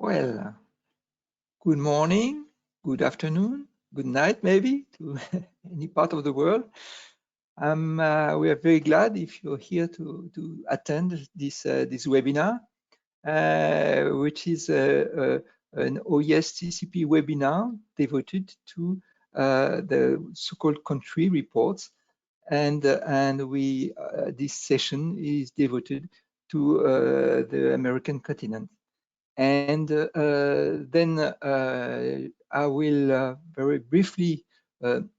Well, good morning, good afternoon, good night, maybe to any part of the world. We are very glad if you're here to attend this webinar, which is an OES TCP webinar devoted to the so-called country reports, and this session is devoted to the American continent. And then I will very briefly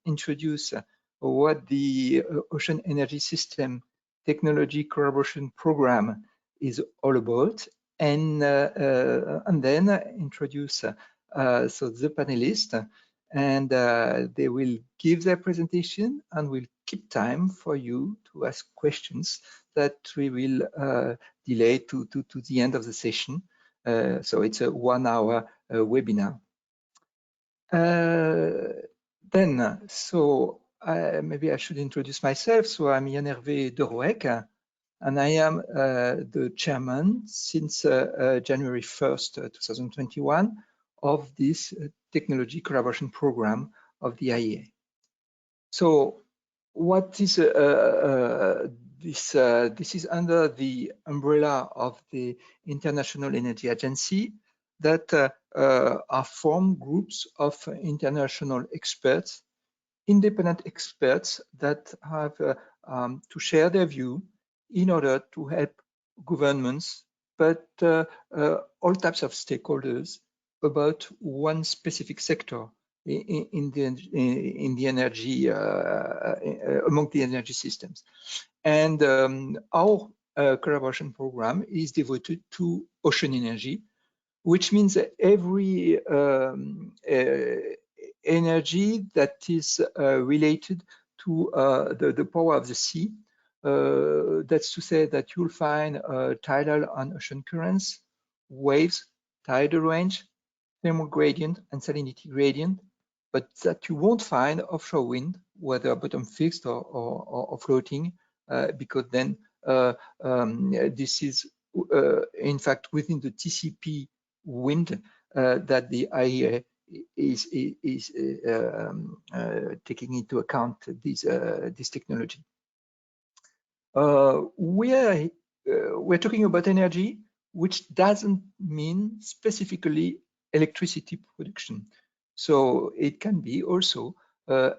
introduce what the Ocean Energy System Technology Collaboration Program is all about, and then introduce so the panelists, and they will give their presentation, and we'll keep time for you to ask questions that we will delay to the end of the session. So it's a 1 hour webinar. Maybe I should introduce myself. So I'm Yann-Hervé de Roec, and I am the chairman since January 1st, 2021 of this technology collaboration program of the IEA. So what is this is under the umbrella of the International Energy Agency that are formed groups of international experts, independent experts that have to share their view in order to help governments, but all types of stakeholders about one specific sector in the energy among the energy systems. And our collaboration program is devoted to ocean energy, which means that every energy that is related to the power of the sea. That's to say that you'll find tidal and ocean currents, waves, tidal range, thermal gradient, and salinity gradient, but that you won't find offshore wind, whether bottom fixed or floating, because then this is in fact within the TCP wind that the IEA is taking into account this technology. We're talking about energy, which doesn't mean specifically electricity production. So it can be also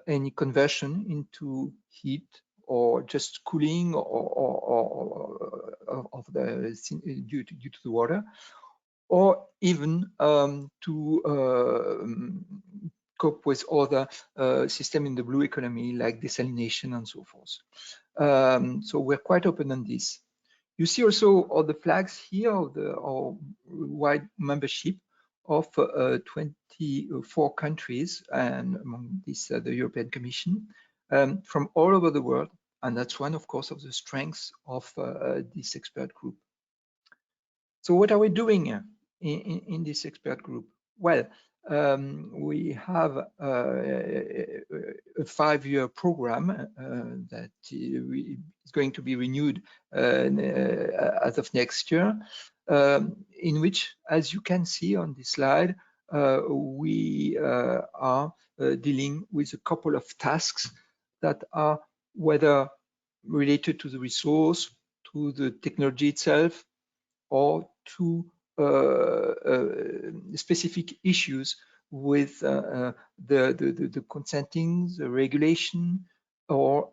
any conversion into heat or just cooling of the due to the water, or even to cope with other systems in the blue economy like desalination and so forth. So we're quite open on this. You see also all the flags here of our wide membership of 24 countries, and among these the European Commission, from all over the world, and that's one, of course, of the strengths of this expert group. So what are we doing in this expert group? Well, we have a 5-year program that is going to be renewed as of next year, in which, as you can see on this slide, we are dealing with a couple of tasks that are whether related to the resource, to the technology itself, or to specific issues with the consenting, the regulation, or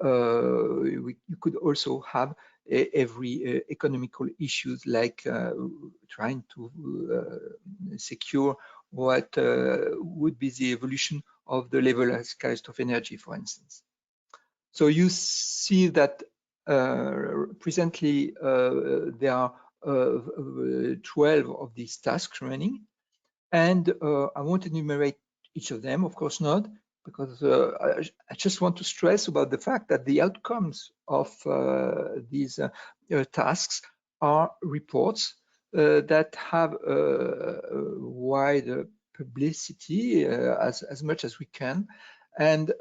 you could also have every economical issues like trying to secure what would be the evolution of the levelized cost of energy, for instance. So you see that presently there are 12 of these tasks running, and I won't enumerate each of them, of course not, because I just want to stress about the fact that the outcomes of these tasks are reports that have wide publicity as much as we can, and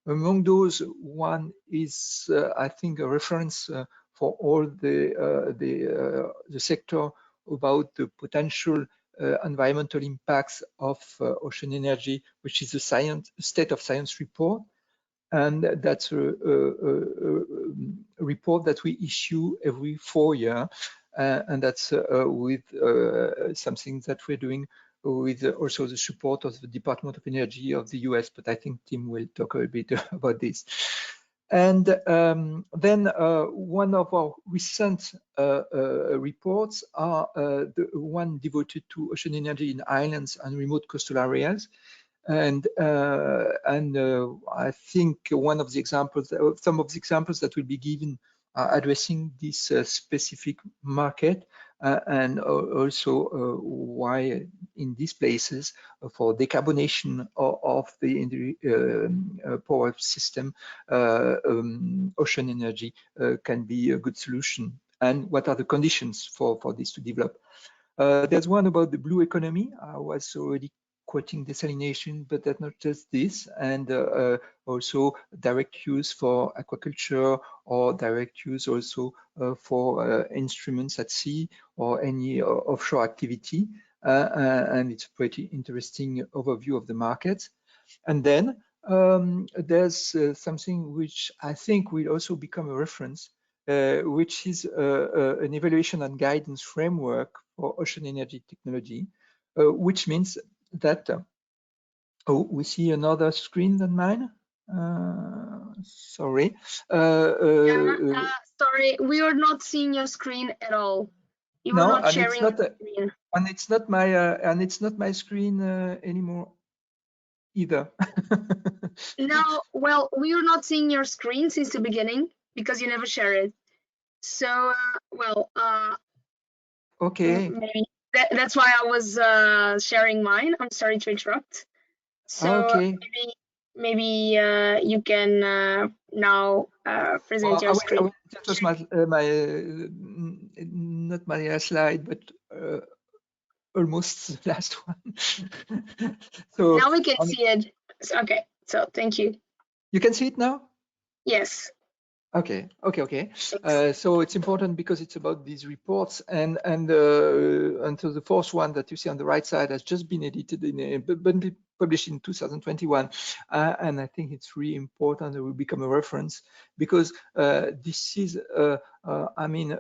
among those, one is I think a reference for all the sector about the potential environmental impacts of ocean energy, which is a state of science report. And that's a report that we issue every 4 years. And that's with something that we're doing with also the support of the Department of Energy of the US, but I think Tim will talk a bit about this. And then one of our recent reports are the one devoted to ocean energy in islands and remote coastal areas. And I think one of the examples, some of the examples that will be given are addressing this specific market and also why in these places for decarbonation of the power system, ocean energy can be a good solution, and what are the conditions for this to develop. There's one about the blue economy. I was already quoting desalination, but that's not just this, and also direct use for aquaculture or direct use also for instruments at sea or any offshore activity. And it's a pretty interesting overview of the market. And then there's something which I think will also become a reference, which is an evaluation and guidance framework for ocean energy technology, which means that, oh, we see another screen than mine. Sorry. Sorry, we are not seeing your screen at all. You are not sharing your screen. And it's not my screen anymore either. No, well, we are not seeing your screen since the beginning because you never share it. So, okay. Maybe that's why I was sharing mine. I'm sorry to interrupt. So okay. maybe you can now present your screen. That was my not my slide, but almost the last one. So now we can see it. Okay, so thank you. You can see it now? Yes. Okay. So it's important because it's about these reports, and until the fourth one that you see on the right side has just been edited been published in 2021, and I think it's really important. It will become a reference because this is, I mean,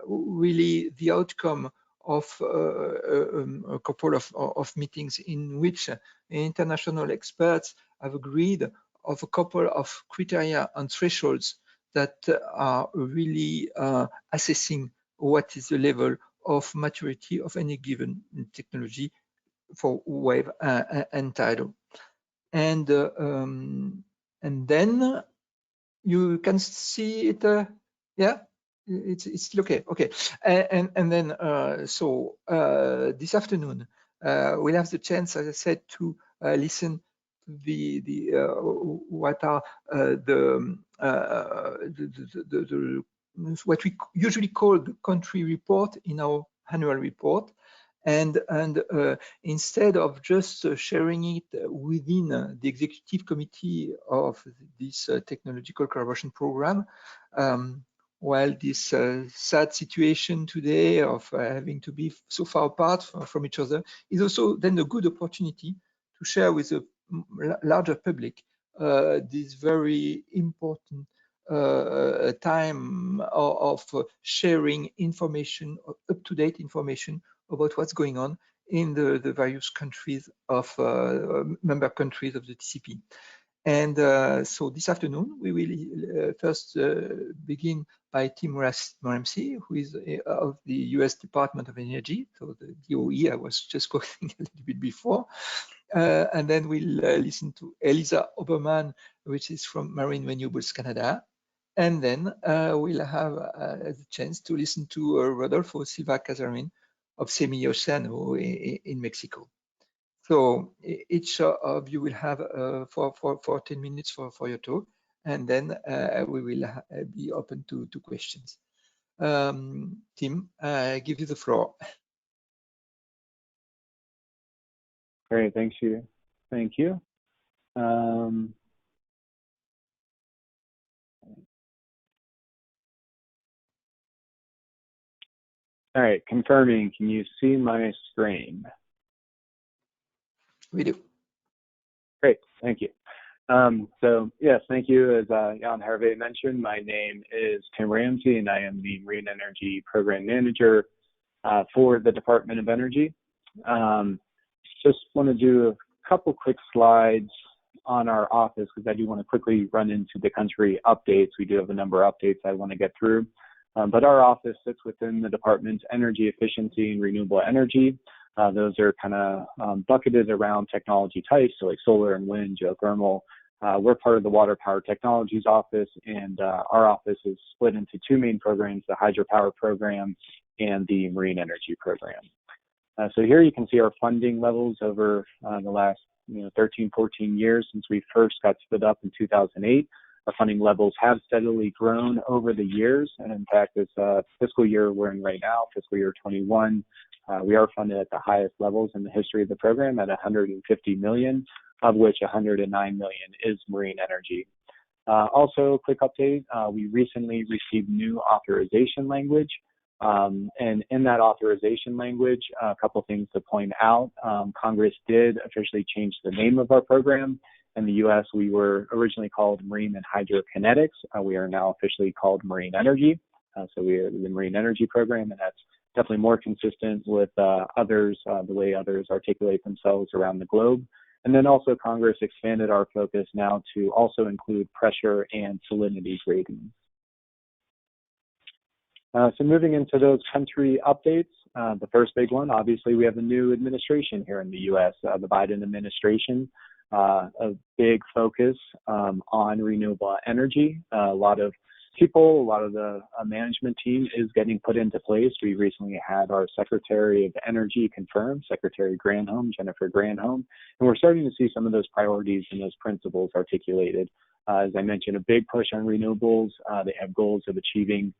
really the outcome of a couple of meetings in which international experts have agreed of a couple of criteria and thresholds that are really assessing what is the level of maturity of any given technology for wave and tidal. And then you can see it, yeah? It's okay. And then so this afternoon we'll have the chance, as I said, to listen to what are what we usually call the country report in our annual report. And instead of just sharing it within the executive committee of this technological collaboration program, while this sad situation today of having to be so far apart from each other is also then a good opportunity to share with the larger public this very important time of sharing information, up-to-date information about what's going on in the various countries of member countries of the TCP. And so this afternoon, we will first begin by Tim Ramsey, who is of the US Department of Energy, so the DOE I was just quoting a little bit before. And then we'll listen to Elisa Oberman, which is from Marine Renewables Canada. And then we'll have the chance to listen to Rodolfo Silva Casarin of Semi-Oceano in Mexico. So each of you will have for 10 minutes for your talk, and then we will be open to questions. Tim, I give you the floor. Great, thanks, you. Thank you. All right, confirming, can you see my screen? We do. Great, thank you. So yes, thank you. As Jan Hervé mentioned, my name is Tim Ramsey, and I am the Marine Energy Program Manager for the Department of Energy. Just want to do a couple quick slides on our office because I do want to quickly run into the country updates. We do have a number of updates I want to get through. But our office sits within the Department's Energy Efficiency and Renewable Energy. Those are kind of bucketed around technology types, so like solar and wind, geothermal. We're part of the Water Power Technologies office, and our office is split into two main programs, the Hydropower program and the Marine Energy program. So here you can see our funding levels over the last 13, 14 years since we first got split up in 2008. Our funding levels have steadily grown over the years, and in fact, this fiscal year we're in right now, fiscal year 21, we are funded at the highest levels in the history of the program at $150 million, of which $109 million is marine energy. Also, quick update, we recently received new authorization language, and in that authorization language, a couple things to point out. Congress did officially change the name of our program. In the U.S., we were originally called Marine and Hydrokinetics. We are now officially called Marine Energy. So we are the Marine Energy program, and that's definitely more consistent with others, the way others articulate themselves around the globe. And then also Congress expanded our focus now to also include pressure and salinity gradings. So moving into those country updates, the first big one, obviously we have a new administration here in the U.S., the Biden administration. A big focus on renewable energy. A lot of people, a lot of the management team is getting put into place. We recently had our Secretary of Energy confirmed, Secretary Granholm, Jennifer Granholm, and we're starting to see some of those priorities and those principles articulated. As I mentioned, a big push on renewables. They have goals of achieving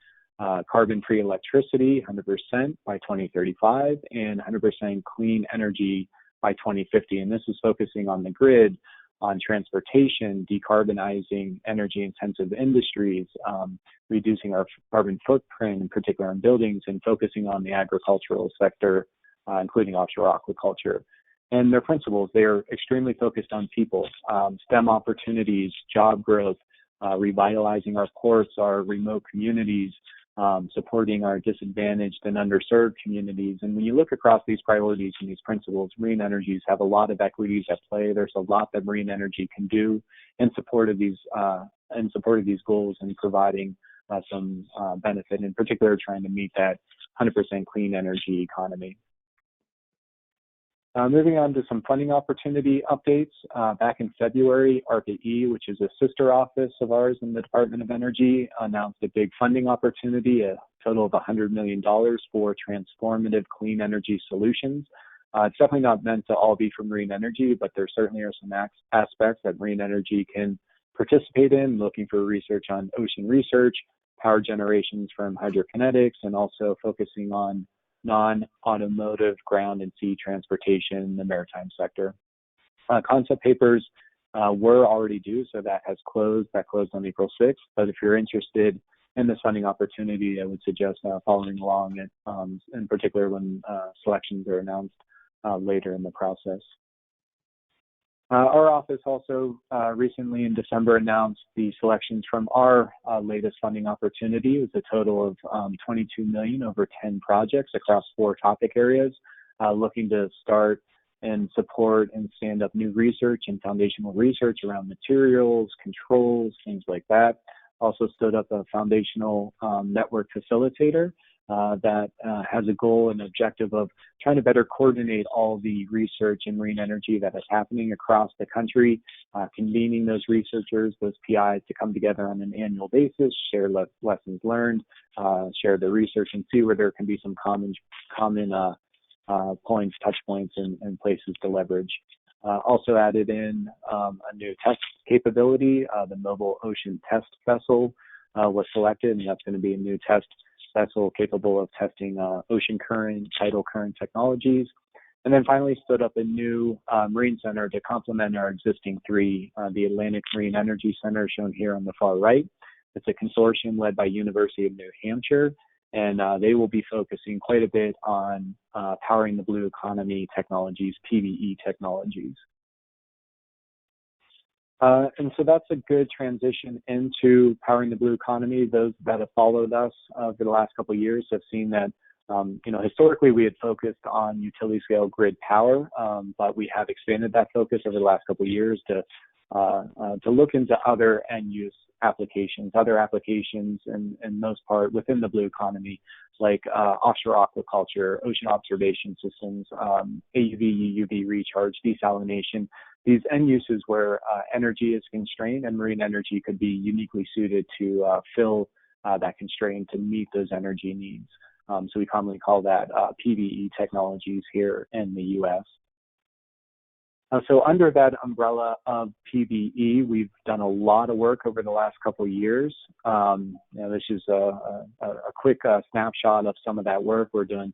carbon-free electricity, 100% by 2035, and 100% clean energy by 2050, and this is focusing on the grid, on transportation, decarbonizing energy-intensive industries, reducing our carbon footprint, in particular in buildings, and focusing on the agricultural sector, including offshore aquaculture. And their principles, they are extremely focused on people, STEM opportunities, job growth, revitalizing our ports, our remote communities, supporting our disadvantaged and underserved communities. And when you look across these priorities and these principles, marine energies have a lot of equities at play. There's a lot that marine energy can do in support of these goals and providing some benefit, in particular trying to meet that 100% clean energy economy. Moving on to some funding opportunity updates. Back in February, ARPA-E, which is a sister office of ours in the Department of Energy, announced a big funding opportunity, a total of $100 million for transformative clean energy solutions. It's definitely not meant to all be for marine energy, but there certainly are some aspects that marine energy can participate in, looking for research on ocean research, power generations from hydrokinetics, and also focusing on non-automotive ground and sea transportation in the maritime sector. Concept papers were already due, so that has closed. That closed on April 6th. But if you're interested in this funding opportunity, I would suggest following along, in particular when selections are announced later in the process. Our office also recently in December announced the selections from our latest funding opportunity. It was a total of $22 million over 10 projects across 4 topic areas, looking to start and support and stand up new research and foundational research around materials, controls, things like that. Also stood up a foundational network facilitator that has a goal and objective of trying to better coordinate all the research in marine energy that is happening across the country, convening those researchers, those PIs to come together on an annual basis, share lessons learned, share the research, and see where there can be some common points, touch points, and places to leverage. Also added in a new test capability. The Mobile Ocean Test Vessel was selected, and that's going to be a new test vessel capable of testing ocean current, tidal current technologies. And then finally stood up a new marine center to complement our existing 3, the Atlantic Marine Energy Center shown here on the far right. It's a consortium led by University of New Hampshire, and they will be focusing quite a bit on powering the blue economy technologies, PVE technologies. And so that's a good transition into powering the blue economy. Those that have followed us for the last couple of years have seen that, you know, historically we had focused on utility scale grid power, but we have expanded that focus over the last couple of years to look into other end use applications, in most part within the blue economy, like offshore aquaculture, ocean observation systems, AUV, UUV recharge, desalination. These end uses where energy is constrained, and marine energy could be uniquely suited to fill that constraint to meet those energy needs. So we commonly call that PVE technologies here in the U.S. So under that umbrella of PVE, we've done a lot of work over the last couple of years. You know, this is a quick snapshot of some of that work. We're doing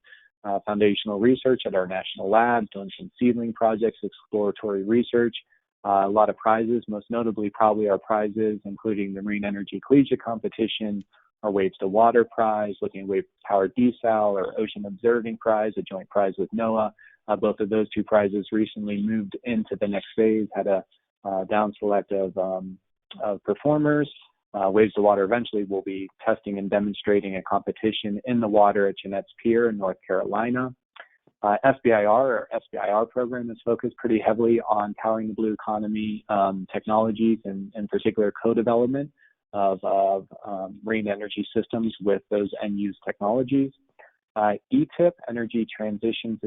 foundational research at our national lab, doing some seedling projects, exploratory research, a lot of prizes, most notably probably our prizes, including the Marine Energy Collegiate Competition, our Waves to Water Prize, looking at wave powered desal, or Ocean Observing Prize, a joint prize with NOAA. Both of those two prizes recently moved into the next phase, had a down select of performers. Waves to Water eventually will be testing and demonstrating a competition in the water at Jeanette's Pier in North Carolina. SBIR program is focused pretty heavily on powering the blue economy technologies, and in particular co-development of marine energy systems with those end-use technologies. ETIP, Energy Transitions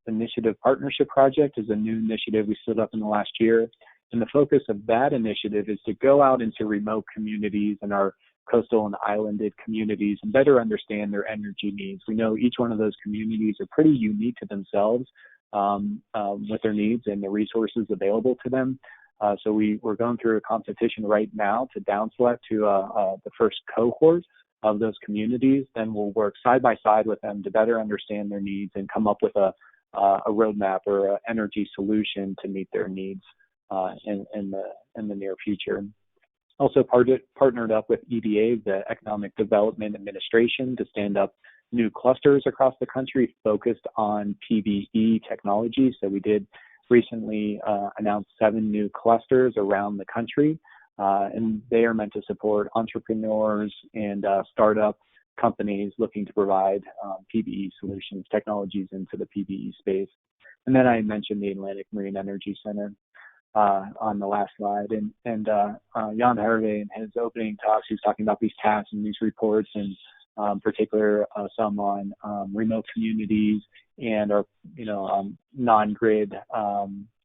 Initiative Partnership Project, is a new initiative we stood up in the last year. And the focus of that initiative is to go out into remote communities and our coastal and islanded communities and better understand their energy needs. We know each one of those communities are pretty unique to themselves with their needs and the resources available to them. So we're going through a competition right now to down select to the first cohort of those communities. Then we'll work side by side with them to better understand their needs and come up with a roadmap or an energy solution to meet their needs in the near future. Also partnered up with EDA, the Economic Development Administration, to stand up new clusters across the country focused on PVE technology. So we did recently announce 7 new clusters around the country, and they are meant to support entrepreneurs and startup companies looking to provide PVE solutions, technologies into the PVE space. And then I mentioned the Atlantic Marine Energy Center on the last slide. And Jan Hervé, in his opening talks, he was talking about these tasks and these reports, and particular some on remote communities and our non-grid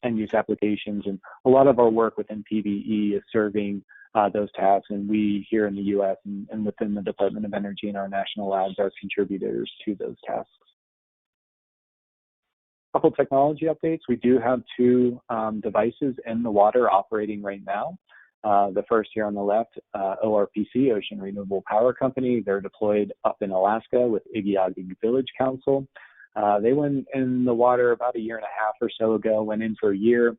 end-use applications. And a lot of our work within PVE is serving those tasks, and we here in the U.S. and within the Department of Energy and our national labs are contributors to those tasks. A couple technology updates. We do have 2 devices in the water operating right now. The first here on the left, ORPC, Ocean Renewable Power Company. They're deployed up in Alaska with IEA Village Council. They went in the water about a year and a half or so ago, went in for a year,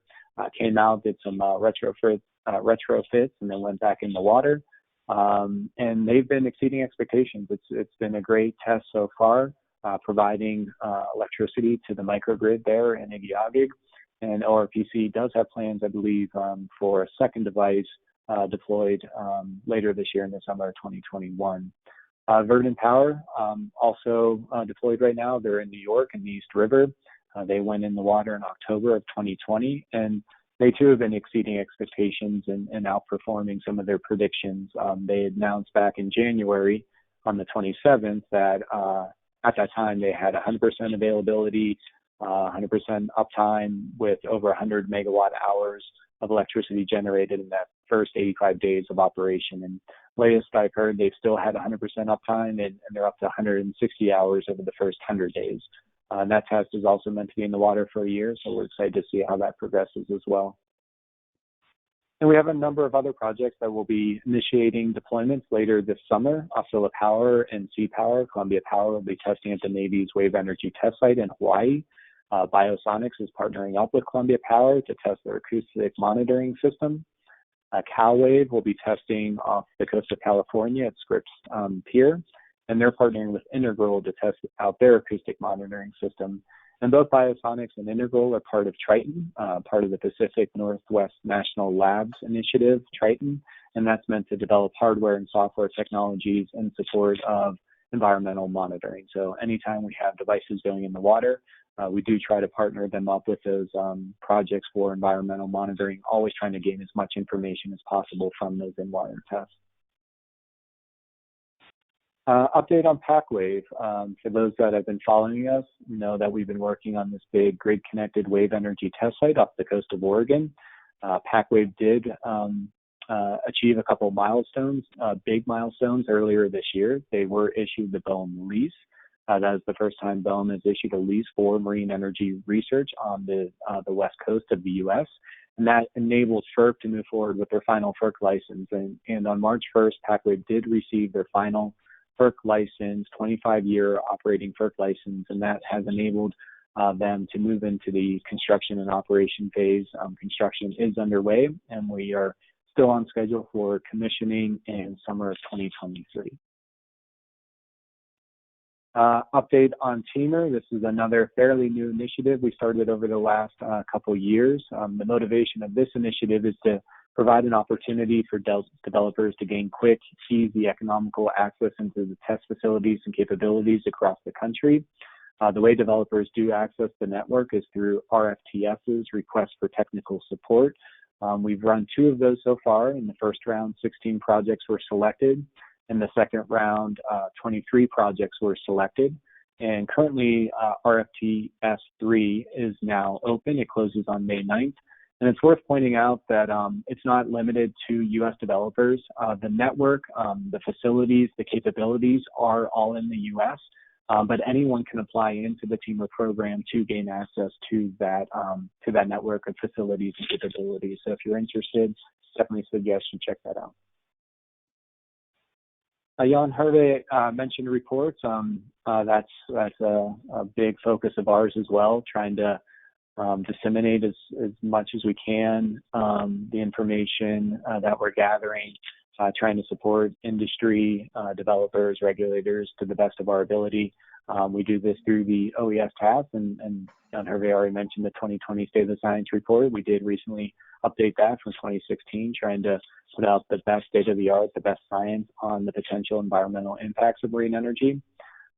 came out, did some retrofits, and then went back in the water. And they've been exceeding expectations. It's been a great test so far, providing electricity to the microgrid there in Igiagig. And ORPC does have plans, I believe, for a second device deployed later this year in the summer of 2021. Verdant Power, also deployed right now. They're in New York in the East River. They went in the water in October of 2020, and they too have been exceeding expectations and outperforming some of their predictions. They announced back in January on the 27th that at that time they had 100% availability, 100% uptime with over 100 megawatt hours of electricity generated in that first 85 days of operation. And latest I've heard, they've still had 100% uptime, and they're up to 160 hours over the first 100 days. That test is also meant to be in the water for a year, so we're excited to see how that progresses as well. And we have a number of other projects that will be initiating deployments later this summer. Osceola Power and Sea Power, Columbia Power will be testing at the Navy's Wave Energy Test Site in Hawaii. Biosonics is partnering up with Columbia Power to test their acoustic monitoring system. Calwave will be testing off the coast of California at Scripps Pier. and they're partnering with Integral to test out their acoustic monitoring system. And both Biosonics and Integral are part of Triton, part of the Pacific Northwest National Labs Initiative, Triton, and that's meant to develop hardware and software technologies in support of environmental monitoring. So anytime we have devices going in the water, we do try to partner them up with those projects for environmental monitoring, always trying to gain as much information as possible from those in-water tests. Update on Pacwave. For those that have been following us, know that we've been working on this big grid-connected wave energy test site off the coast of Oregon. Pacwave did achieve a couple milestones, big milestones earlier this year. They were issued the BOEM lease. That is the first time BOEM has issued a lease for marine energy research on the west coast of the U.S. And that enables FERC to move forward with their final FERC license. And on March 1st, Pacwave did receive their final FERC license, 25-year operating FERC license, and that has enabled them to move into the construction and operation phase. Construction is underway, and we are still on schedule for commissioning in summer of 2023. Update on Teamer. This is another fairly new initiative we started over the last couple years. The motivation of this initiative is to provide an opportunity for developers to gain quick, easy, economical access into the test facilities and capabilities across the country. The way developers do access the network is through RFTSs, requests for technical support. We've run 2 of those so far. In the first round, 16 projects were selected. In the second round, 23 projects were selected. And currently, RFTS 3 is now open. It closes on May 9th. And it's worth pointing out that it's not limited to U.S. developers. The network, the facilities, the capabilities are all in the U.S., but anyone can apply into the Teamer program to gain access to that network of facilities and capabilities. So if you're interested, definitely suggest you check that out. Jan Hervé mentioned reports. That's a big focus of ours as well, trying to disseminate as much as we can the information that we're gathering, trying to support industry, developers, regulators to the best of our ability. We do this through the OES task, and Jan Hervé already mentioned the 2020 State of the Science report. We did recently update that from 2016, trying to put out the best state-of-the-art, the best science on the potential environmental impacts of marine energy.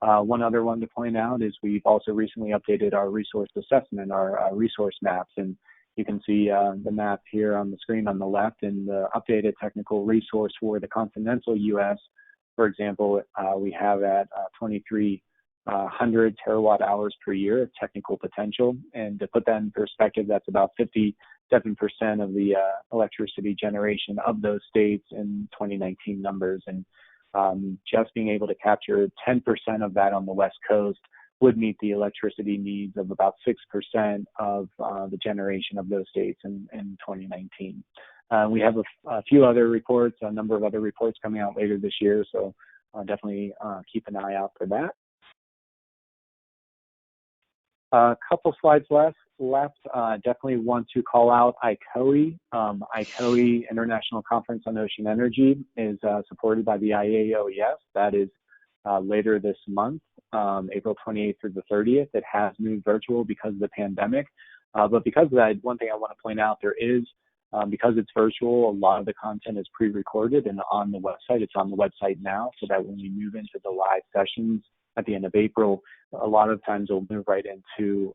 One other one to point out is we've also recently updated our resource assessment, our resource maps, and you can see the map here on the screen on the left, and the updated technical resource for the continental U.S. For example, we have at 2,300 terawatt hours per year of technical potential, and to put that in perspective, that's about 57% of the electricity generation of those states in 2019 numbers. And just being able to capture 10% of that on the West Coast would meet the electricity needs of about 6% of the generation of those states in 2019. We have a few other reports, a number of other reports coming out later this year, so definitely keep an eye out for that. A couple slides left. Definitely want to call out IEA. IEA, International Conference on Ocean Energy, is supported by the IEA OES. That is later this month, April 28th through the 30th. It has moved virtual because of the pandemic. But because of that, one thing I want to point out, there is, because it's virtual, a lot of the content is pre-recorded and on the website. It's on the website now, so that when we move into the live sessions at the end of April, a lot of times we'll move right into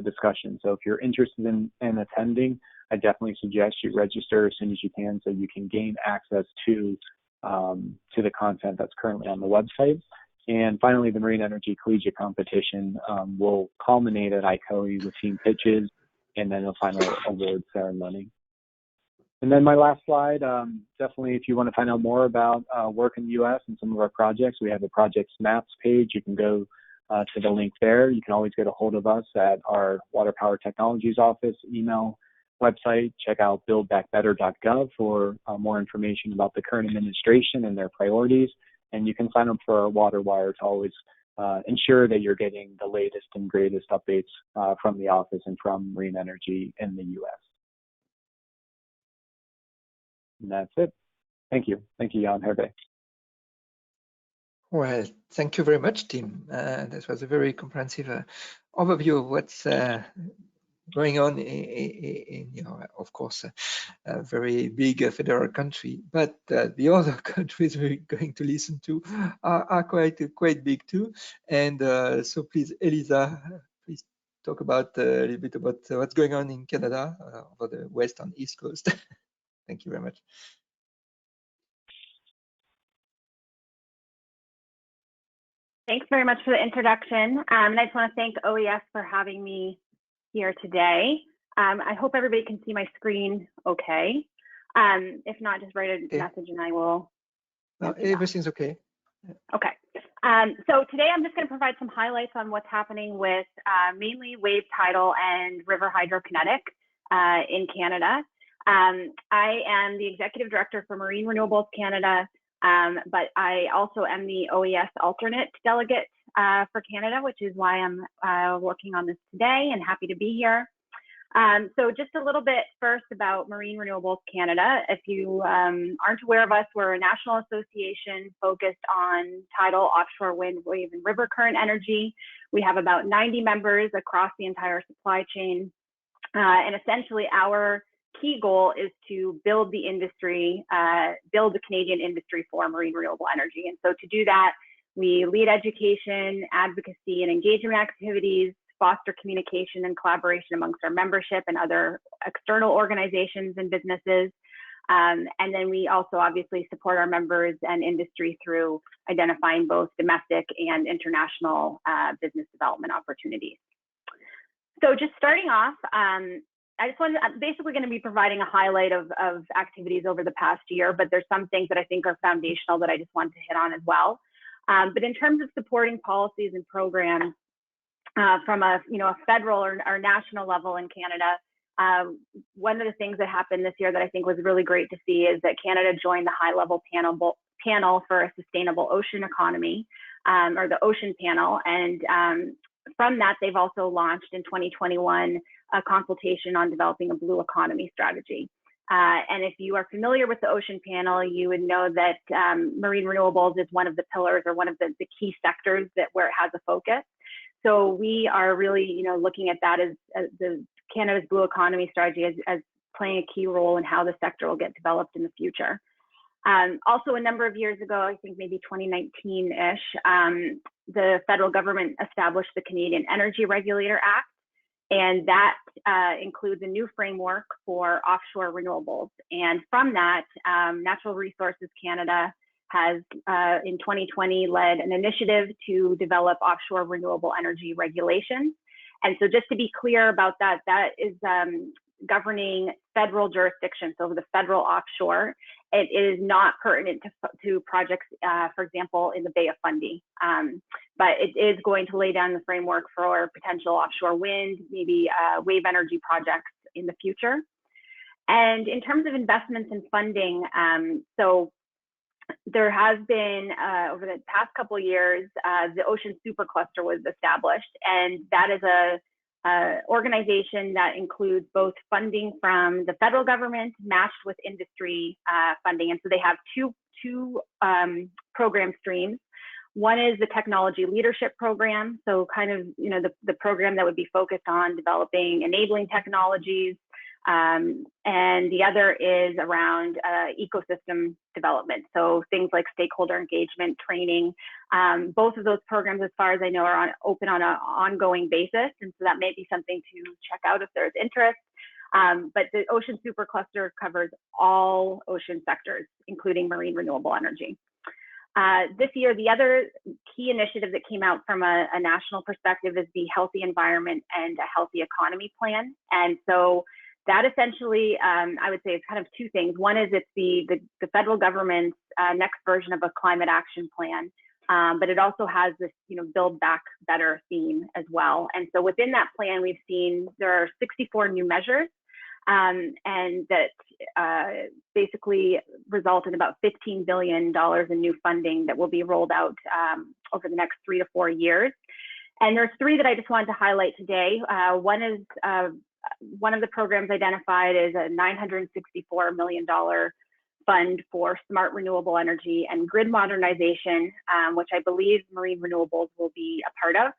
discussion. So if you're interested in attending, I definitely suggest you register as soon as you can so you can gain access to the content that's currently on the website. And finally, the Marine Energy Collegiate Competition will culminate at IEA with team pitches and then a final award ceremony. And then my last slide, definitely if you want to find out more about work in the U.S. and some of our projects, we have a projects maps page. You can go to the link there. You can always get a hold of us at our Water Power Technologies office, email, website. Check out buildbackbetter.gov for more information about the current administration and their priorities. And you can sign up for our Water Wire to always ensure that you're getting the latest and greatest updates from the office and from marine energy in the U.S. And that's it. Thank you. Thank you, Jan Hervé. Well, thank you very much, Tim. That was a very comprehensive overview of what's going on in your, of course, a very big federal country. But the other countries we're going to listen to are quite big too. And so please, Elisa, please talk about a little bit about what's going on in Canada over the west and east coast. Thank you very much. Thanks very much for the introduction. And I just want to thank OES for having me here today. I hope everybody can see my screen okay. If not, just write a message and I will. No, everything's okay. Okay. So today I'm just going to provide some highlights on what's happening with mainly wave, tidal, and river hydrokinetic in Canada. I am the Executive Director for Marine Renewables Canada, but I also am the OES alternate delegate for Canada, which is why I'm working on this today and happy to be here. So just a little bit first about Marine Renewables Canada. If you aren't aware of us, we're a national association focused on tidal, offshore wind, wave, and river current energy. We have about 90 members across the entire supply chain. And essentially our key goal is to build the industry, build the Canadian industry for marine renewable energy. And so to do that, we lead education, advocacy, and engagement activities, foster communication and collaboration amongst our membership and other external organizations and businesses. And then we also obviously support our members and industry through identifying both domestic and international business development opportunities. So just starting off, I'm basically going to be providing a highlight of activities over the past year, but there's some things that I think are foundational that I just want to hit on as well. But in terms of supporting policies and programs from a federal or national level in Canada, one of the things that happened this year that I think was really great to see is that Canada joined the high-level panel for a sustainable ocean economy, or the Ocean Panel, and from that, they've also launched in 2021 a consultation on developing a blue economy strategy. And if you are familiar with the Ocean Panel, you would know that marine renewables is one of the pillars or one of the key sectors where it has a focus. So we are really, looking at that as the Canada's blue economy strategy as playing a key role in how the sector will get developed in the future. Also, a number of years ago, I think maybe 2019-ish, the federal government established the Canadian Energy Regulator Act, and that includes a new framework for offshore renewables. And from that, Natural Resources Canada has, in 2020, led an initiative to develop offshore renewable energy regulations. And so just to be clear about that, that is governing federal jurisdictions over the federal offshore. It is not pertinent to projects, for example, in the Bay of Fundy, but it is going to lay down the framework for potential offshore wind, maybe wave energy projects in the future. And in terms of investments and funding, so there has been, over the past couple of years, the Ocean Supercluster was established, and that is a organization that includes both funding from the federal government matched with industry funding. And so they have two program streams. One is the Technology Leadership Program. So kind of, the program that would be focused on developing enabling technologies. And the other is around ecosystem development. So things like stakeholder engagement, training. Both of those programs, as far as I know, are open on an ongoing basis. And so that may be something to check out if there's interest. But the Ocean Supercluster covers all ocean sectors, including marine renewable energy. This year, the other key initiative that came out from a national perspective is the Healthy Environment and a Healthy Economy Plan. And so that essentially, I would say, it's kind of two things. One is it's the federal government's next version of a climate action plan, but it also has this, Build Back Better theme as well. And so within that plan, we've seen there are 64 new measures, and that basically result in about $15 billion in new funding that will be rolled out over the next 3 to 4 years. And there's three that I just wanted to highlight today. One is one of the programs identified is a $964 million fund for smart renewable energy and grid modernization, which I believe Marine Renewables will be a part of.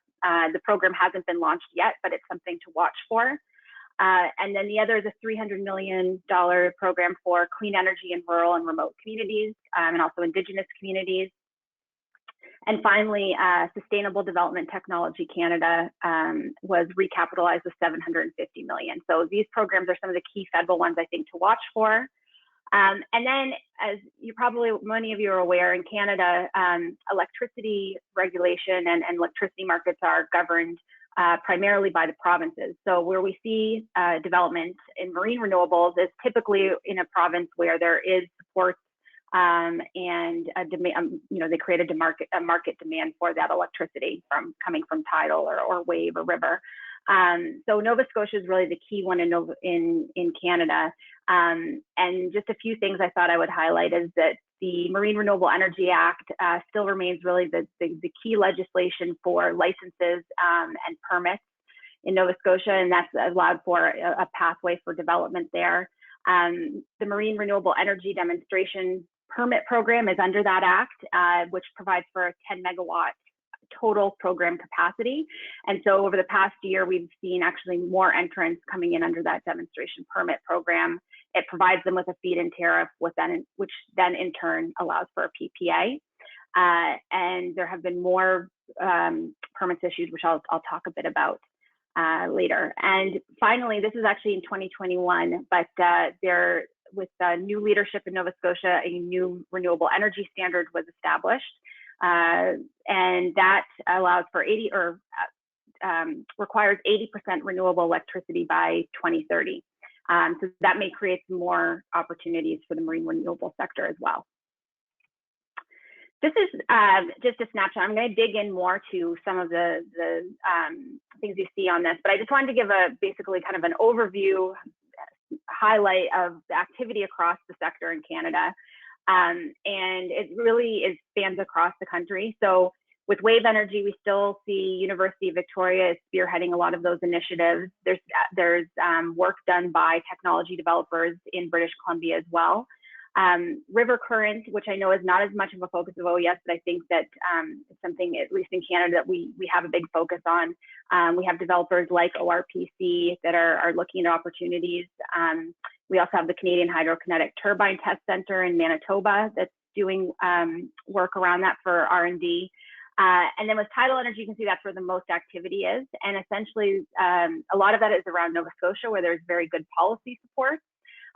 The program hasn't been launched yet, but it's something to watch for. And then the other is a $300 million program for clean energy in rural and remote communities, and also Indigenous communities. And finally, Sustainable Development Technology Canada was recapitalized with $750 million. So these programs are some of the key federal ones I think to watch for. And then, as many of you are aware, in Canada, electricity regulation and electricity markets are governed primarily by the provinces. So where we see development in marine renewables is typically in a province where there is support and a demand, they create a market demand for that electricity coming from tidal or wave or river. So Nova Scotia is really the key one in Canada. And just a few things I thought I would highlight is that the Marine Renewable Energy Act still remains really the key legislation for licenses and permits in Nova Scotia, and that's allowed for a pathway for development there. The Marine Renewable Energy Demonstration Permit Program is under that act, which provides for a 10 megawatt total program capacity. And so over the past year, we've seen actually more entrants coming in under that demonstration permit program. It provides them with a feed-in tariff, which then in turn allows for a PPA. And there have been more permits issued, which I'll talk a bit about later. And finally, this is actually in 2021, but with new leadership in Nova Scotia, a new renewable energy standard was established. And that allows for requires 80% renewable electricity by 2030. So that may create some more opportunities for the marine renewable sector as well. This is just a snapshot. I'm going to dig in more to some of the things you see on this, but I just wanted to give basically kind of an overview highlight of the activity across the sector in Canada. And it really spans across the country. So with wave energy, we still see University of Victoria is spearheading a lot of those initiatives. There's work done by technology developers in British Columbia as well. River current, which I know is not as much of a focus of OES, but I think that it's something, at least in Canada, that we have a big focus on. We have developers like ORPC that are looking at opportunities. We also have the Canadian Hydrokinetic Turbine Test Center in Manitoba that's doing work around that for R&D. And then with Tidal Energy, you can see that's where the most activity is. And essentially, a lot of that is around Nova Scotia, where there's very good policy support.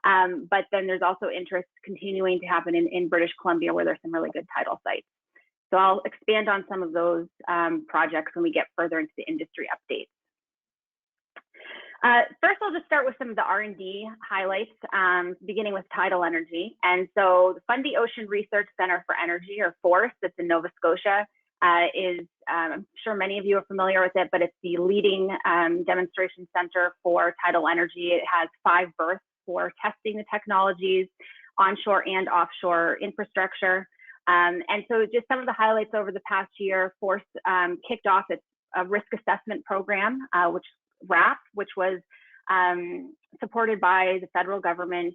But then there's also interest continuing to happen in British Columbia, where there's some really good tidal sites. So I'll expand on some of those projects when we get further into the industry updates. First, I'll just start with some of the R&D highlights, beginning with Tidal Energy. And so the Fundy Ocean Research Center for Energy, or FORCE, that's in Nova Scotia, I'm sure many of you are familiar with it, but it's the leading demonstration center for tidal energy. It has 5 berths for testing the technologies, onshore and offshore infrastructure. And so just some of the highlights over the past year, FORCE kicked off its risk assessment program, RAP, which was supported by the federal government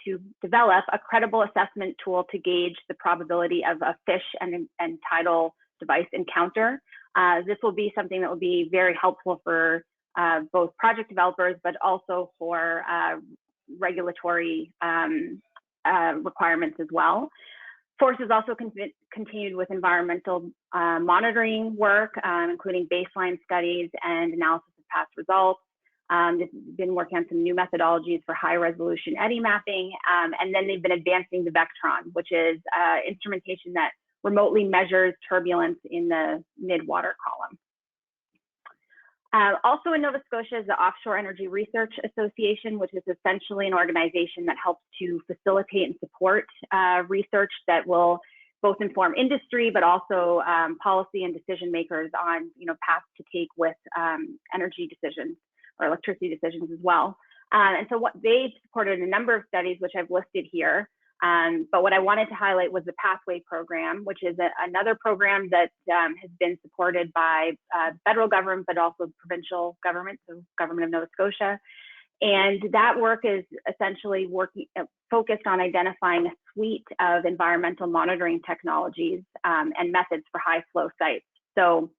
to develop a credible assessment tool to gauge the probability of a fish and tidal device encounter. This will be something that will be very helpful for both project developers, but also for regulatory requirements as well. FORCE has also continued with environmental monitoring work, including baseline studies and analysis of past results. They've been working on some new methodologies for high resolution eddy mapping. And then they've been advancing the Vectron, which is instrumentation that remotely measures turbulence in the mid-water column. Also in Nova Scotia is the Offshore Energy Research Association, which is essentially an organization that helps to facilitate and support research that will both inform industry, but also policy and decision makers on paths to take with energy decisions or electricity decisions as well. And so what they've supported a number of studies, which I've listed here. But what I wanted to highlight was the Pacwave program, which is another program that has been supported by the federal government, but also provincial government, the government of Nova Scotia. And that work is essentially focused on identifying a suite of environmental monitoring technologies and methods for high flow sites. So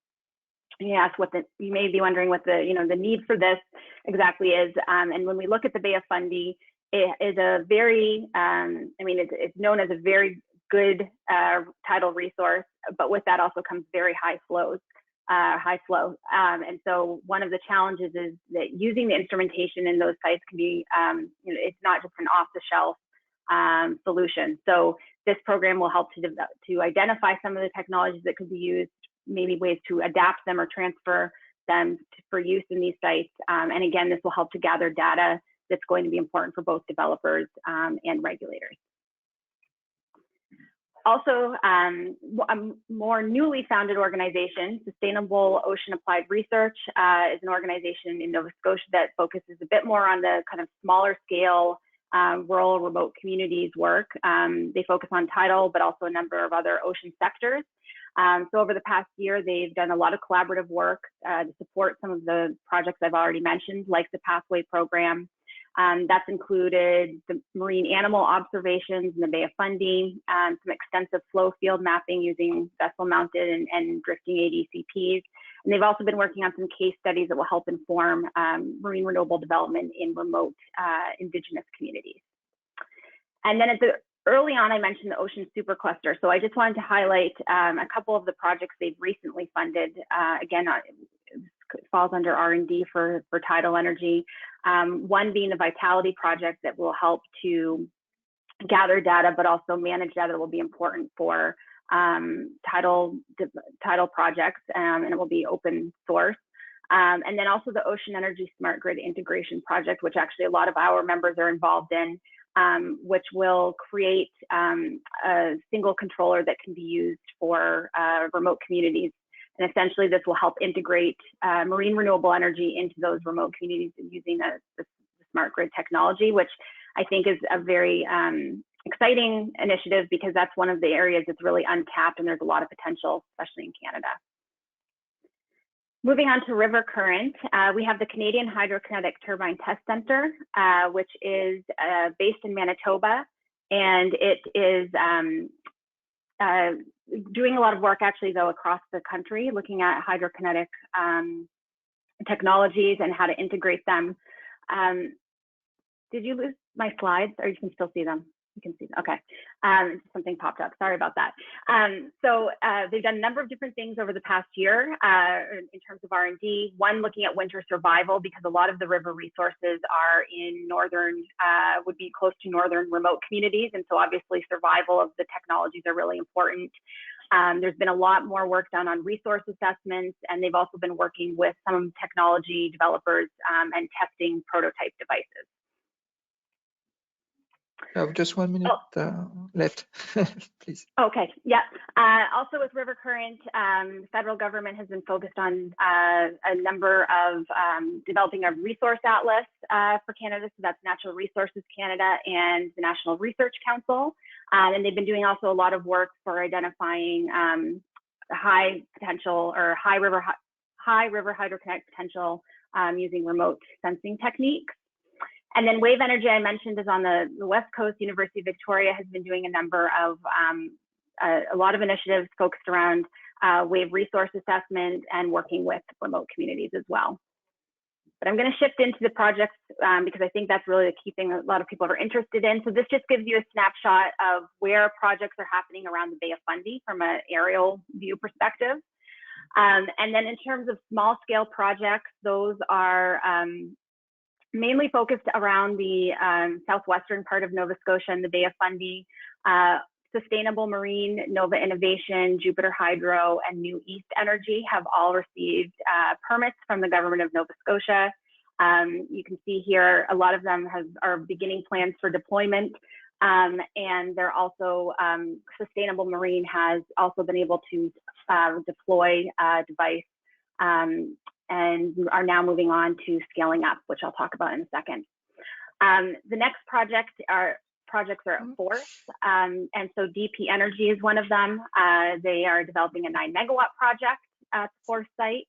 you ask you may be wondering what the need for this exactly is. And when we look at the Bay of Fundy, it is a very, it's known as a very good tidal resource, but with that also comes very high flow. And so one of the challenges is that using the instrumentation in those sites can be, it's not just an off-the-shelf solution. So this program will help to identify some of the technologies that could be used, maybe ways to adapt them or transfer them for use in these sites. And again, this will help to gather data that's going to be important for both developers and regulators. Also, a more newly founded organization, Sustainable Ocean Applied Research, is an organization in Nova Scotia that focuses a bit more on the kind of smaller scale rural remote communities work. They focus on tidal, but also a number of other ocean sectors. So over the past year, they've done a lot of collaborative work to support some of the projects I've already mentioned, like the Pacwave program. That's included the marine animal observations in the Bay of Fundy, some extensive flow field mapping using vessel-mounted and drifting ADCPs. And they've also been working on some case studies that will help inform marine renewable development in remote Indigenous communities. And then early on, I mentioned the Ocean Supercluster. So I just wanted to highlight a couple of the projects they've recently funded. Again, it falls under R&D for Tidal Energy. One being the Vitality project that will help to gather data, but also manage data that will be important for tidal projects, and it will be open source. And then also the Ocean Energy Smart Grid Integration project, which actually a lot of our members are involved in, which will create a single controller that can be used for remote communities. And essentially, this will help integrate marine renewable energy into those remote communities using the smart grid technology, which I think is a very exciting initiative because that's one of the areas that's really untapped and there's a lot of potential, especially in Canada. Moving on to river current, we have the Canadian Hydrokinetic Turbine Test Center, which is based in Manitoba, and it is doing a lot of work actually though across the country, looking at hydrokinetic technologies and how to integrate them. Did you lose my slides, or you can still see them? You can see them, okay. Something popped up, sorry about that. So they've done a number of different things over the past year in terms of R&D. One, looking at winter survival, because a lot of the river resources are in northern, would be close to northern remote communities. And so obviously survival of the technologies are really important. There's been a lot more work done on resource assessments, and they've also been working with some technology developers and testing prototype devices. I have just 1 minute left, please. Okay, yeah. Also with river current, the federal government has been focused on a number of developing a resource atlas for Canada. So that's Natural Resources Canada and the National Research Council. And they've been doing also a lot of work for identifying high potential or high river hydrokinetic potential using remote sensing techniques. And then wave energy, I mentioned, is on the West Coast. University of Victoria has been doing a number of, a lot of initiatives focused around wave resource assessment and working with remote communities as well. But I'm going to shift into the projects because I think that's really the key thing a lot of people are interested in. So this just gives you a snapshot of where projects are happening around the Bay of Fundy from an aerial view perspective. And then in terms of small scale projects, those are mainly focused around the southwestern part of Nova Scotia and the Bay of Fundy. Sustainable Marine, Nova Innovation, Jupiter Hydro, and New East Energy have all received permits from the government of Nova Scotia. You can see here, a lot of them are beginning plans for deployment. And they're also, Sustainable Marine has also been able to deploy a device and are now moving on to scaling up, which I'll talk about in a second. The next projects are at Force, and so DP Energy is one of them. They are developing a 9 megawatt project at the Force site.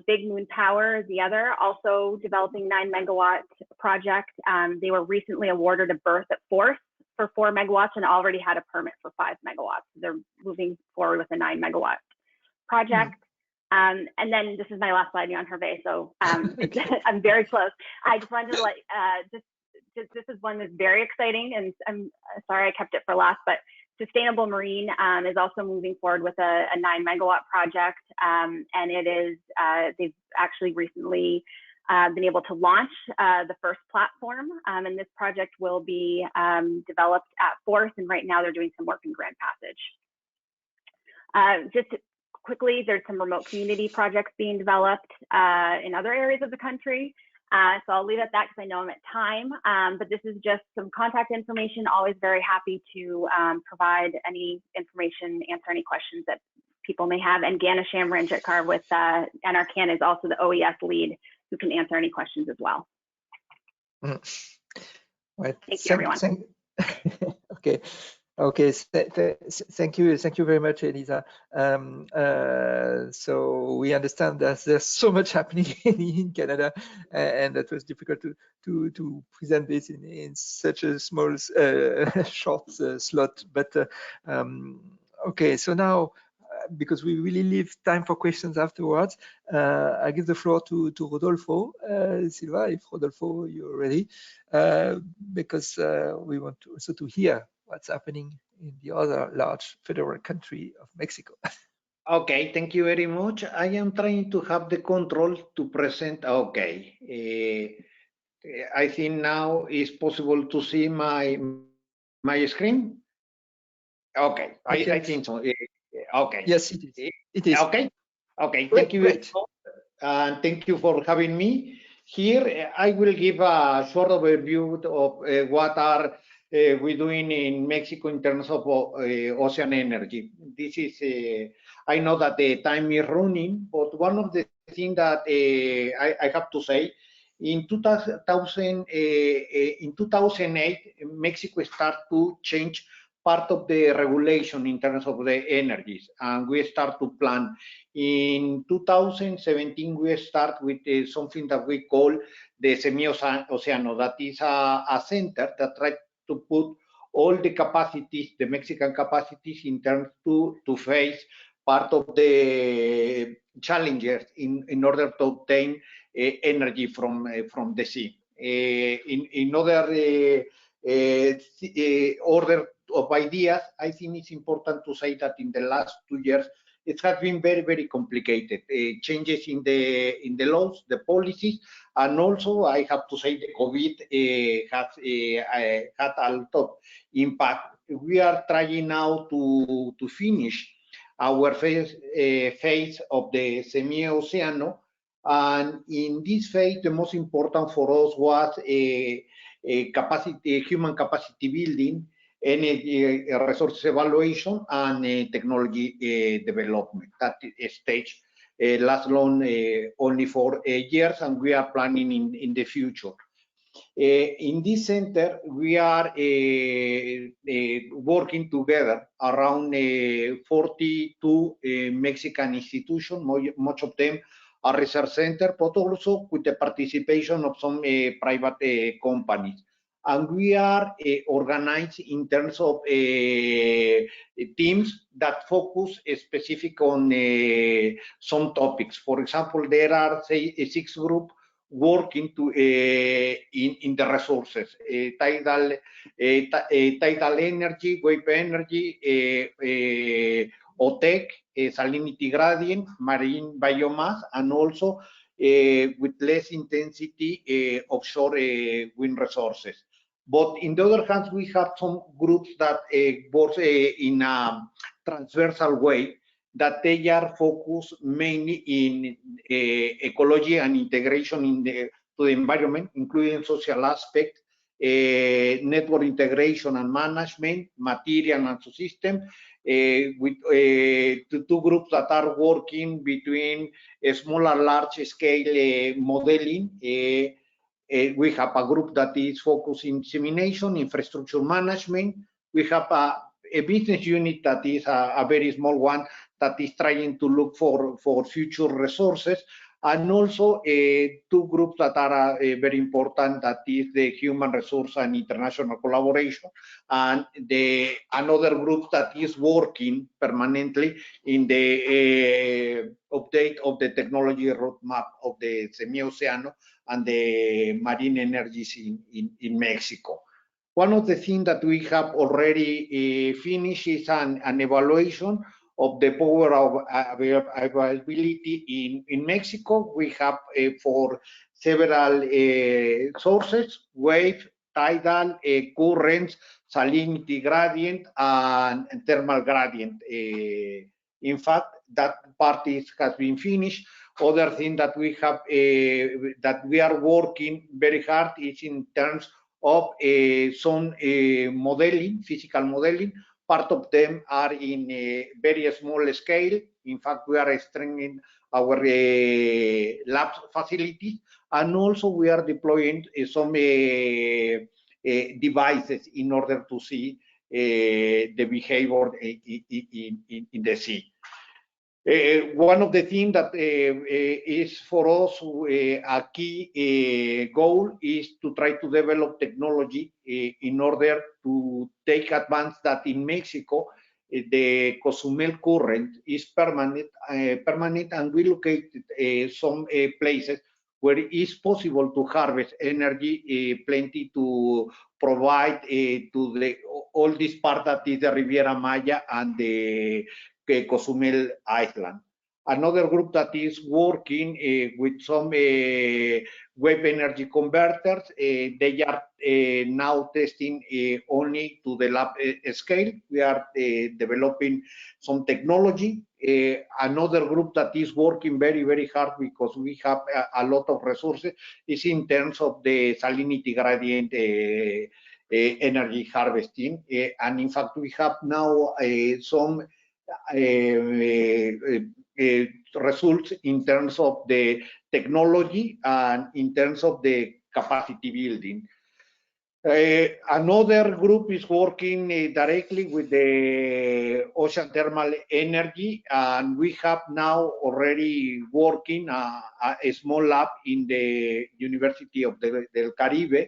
Big Moon Power is the other, also developing 9 megawatt project. They were recently awarded a berth at Forth for 4 megawatts and already had a permit for 5 megawatts. They're moving forward with a 9 megawatt project. And then this is my last slide, Jan Hervé, so Okay. I'm very close. I just wanted to this is one that's very exciting, and I'm sorry I kept it for last, but Sustainable Marine is also moving forward with a 9 megawatt project, and it is, they've actually recently been able to launch the first platform, and this project will be developed at Forth, and right now they're doing some work in Grand Passage. Just quickly, there's some remote community projects being developed in other areas of the country. So I'll leave it at that because I know I'm at time, but this is just some contact information. Always very happy to provide any information, answer any questions that people may have. And Gana Shamranjitkar with NRCan is also the OES lead who can answer any questions as well. Well, Thank you, everyone. Okay. Okay, thank you very much, Elisa. So we understand that there's so much happening in Canada, and that was difficult to present this in such a small, short slot. But okay, so now, because we really leave time for questions afterwards, I give the floor to Rodolfo Silva, if Rodolfo, you're ready, because we want to also to hear what's happening in the other large federal country of Mexico. Okay, thank you very much. I am trying to have the control to present. Okay, I think now it's possible to see my screen. Okay, I think so. Okay. Yes, it is. It is. Okay. Okay. Great, Thank you. great. And thank you for having me here. I will give a short overview of what are we doing in Mexico in terms of ocean energy. This is, I know that the time is running, but one of the things that I have to say, in 2008, Mexico started to change part of the regulation in terms of the energies, and we start to plan. In 2017, we start with something that we call the Semi-Oceano. That is a center that tries to put all the capacities, the Mexican capacities, in terms to face part of the challenges in order to obtain energy from the sea. In other order of ideas, I think it's important to say that in the last 2 years, it has been very, very complicated. Changes in the laws, the policies, and also I have to say the COVID has had a lot of impact. We are trying now to finish our phase of the Semi-Oceano, and in this phase, the most important for us was human capacity building, energy resource evaluation, and technology development. That stage lasts long only for years, and we are planning in the future. In this center, we are working together around 42 Mexican institutions, much of them are research centers, but also with the participation of some private companies. And we are organized in terms of teams that focus specific on some topics. For example, there are, say, 6 groups working to in the resources, tidal energy, wave energy, OTEC, salinity gradient, marine biomass, and also with less intensity offshore wind resources. But in the other hand, we have some groups that work in a transversal way, that they are focused mainly in ecology and integration to the environment, including social aspects, network integration and management, material and system, with 2 groups that are working between small and large scale modeling. We have a group that is focused in dissemination, infrastructure management. We have a business unit that is a very small one that is trying to look for future resources, and also two groups that are very important, that is the human resource and international collaboration, and another group that is working permanently in the update of the technology roadmap of the semi-oceano and the marine energies in Mexico. One of the things that we have already finished is an evaluation of the power of availability in Mexico. We have for several sources: wave, tidal, currents, salinity gradient, and thermal gradient. In fact, that part has been finished. Other thing that we have that we are working very hard is in terms of some modeling, physical modeling. Part of them are in a very small scale. In fact, we are strengthening our lab facilities, and also we are deploying some devices in order to see the behavior in the sea. One of the things that is for us a key goal is to try to develop technology in order to take advantage that in Mexico the Cozumel current is permanent, and we located some places where it is possible to harvest energy plenty to provide to all this part that is the Riviera Maya and the Cozumel Island. Another group that is working with some wave energy converters, they are now testing only to the lab scale. We are developing some technology. Another group that is working very, very hard, because we have a lot of resources, is in terms of the salinity gradient energy harvesting. And in fact, we have now some results in terms of the technology and in terms of the capacity building. Another group is working directly with the ocean thermal energy, and we have now already working a small lab in the University of del Caribe,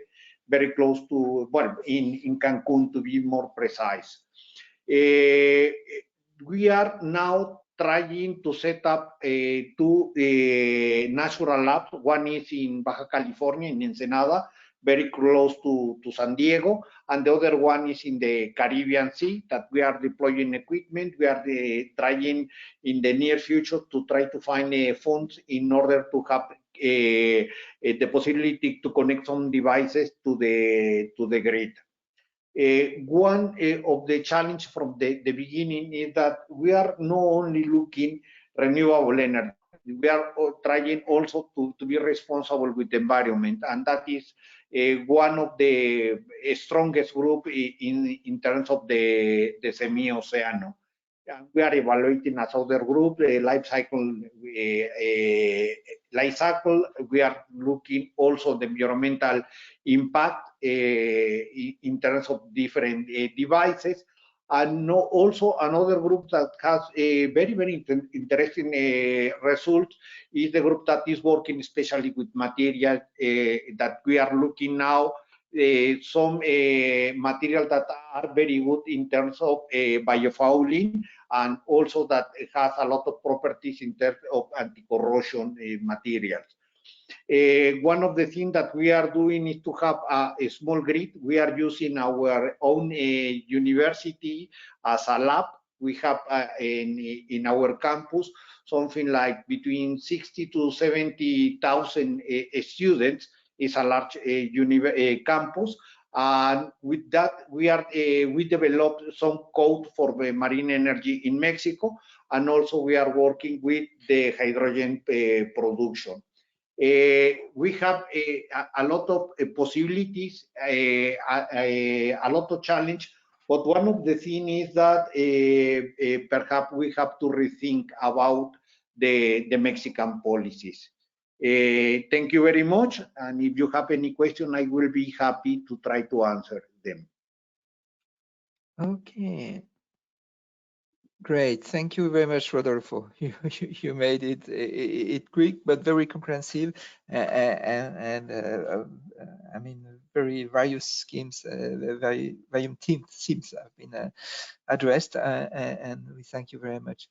very close to, well, in Cancun, to be more precise. We are now trying to set up two natural labs. One is in Baja California, in Ensenada, very close to San Diego, and the other one is in the Caribbean Sea, that we are deploying equipment. We are trying in the near future to try to find funds in order to have the possibility to connect some devices to the grid. One of the challenge from the beginning is that we are not only looking renewable energy, we are trying also to be responsible with the environment, and that is one of the strongest group in terms of the semi-oceano. We are evaluating as other group the life cycle. We are looking also the environmental impact in terms of different devices, and also another group that has a very, very interesting result is the group that is working especially with material that we are looking now. Some material that are very good in terms of biofouling, and also that has a lot of properties in terms of anti-corrosion materials. One of the things that we are doing is to have a small grid. We are using our own university as a lab. We have in our campus something like between 60 to 70,000 students. It's a large campus, and with that we developed some code for the marine energy in Mexico, and also we are working with the hydrogen production. We have a lot of possibilities, a lot of challenge, but one of the things is that perhaps we have to rethink about the Mexican policies. Thank you very much, and if you have any question, I will be happy to try to answer them. Okay. Great, thank you very much, Rodolfo. You made it quick but very comprehensive, and I mean very various schemes, various themes have been addressed, and we thank you very much.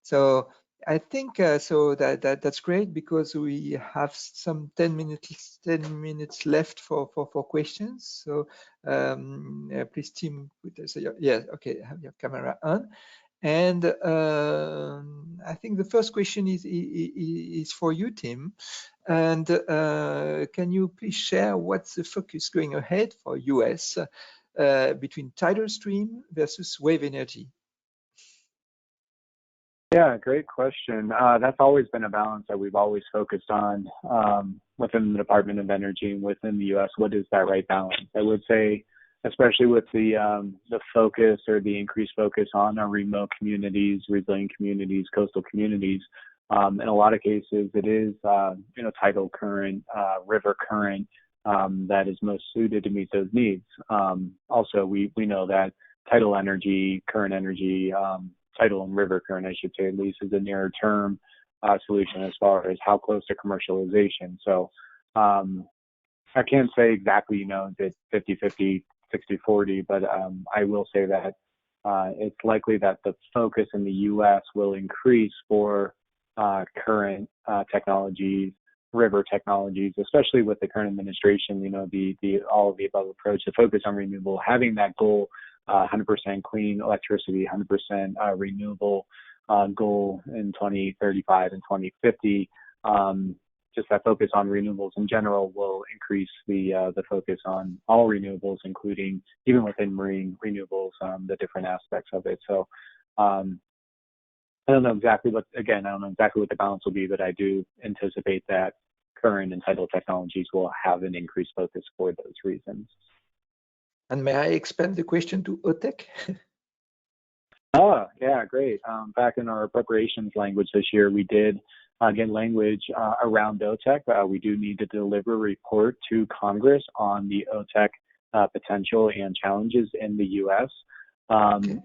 So I think so that's great, because we have some 10 minutes left for questions. So please, Tim, yeah, okay, have your camera on. And I think the first question is for you, Tim. And can you please share what's the focus going ahead for US between tidal stream versus wave energy? Yeah, great question. That's always been a balance that we've always focused on within the Department of Energy and within the U.S. What is that right balance? I would say, especially with the focus or the increased focus on our remote communities, resilient communities, coastal communities. In a lot of cases, it is tidal current, river current that is most suited to meet those needs. Also, we know that tidal energy, current energy, tidal and river current, I should say, at least, is a nearer term solution as far as how close to commercialization. So I can't say exactly, is it 50-50, 60-40, but I will say that it's likely that the focus in the U.S. will increase for current technologies, river technologies, especially with the current administration, the all of the above approach, the focus on renewable, having that goal, 100% clean electricity, 100% renewable goal in 2035 and 2050. Just that focus on renewables in general will increase the focus on all renewables, including even within marine renewables, the different aspects of it. So I don't know exactly what the balance will be, but I do anticipate that current and tidal technologies will have an increased focus for those reasons. And may I expand the question to OTEC? Oh, yeah, great. Back in our preparations language this year, we did get language around OTEC. We do need to deliver a report to Congress on the OTEC potential and challenges in the U.S.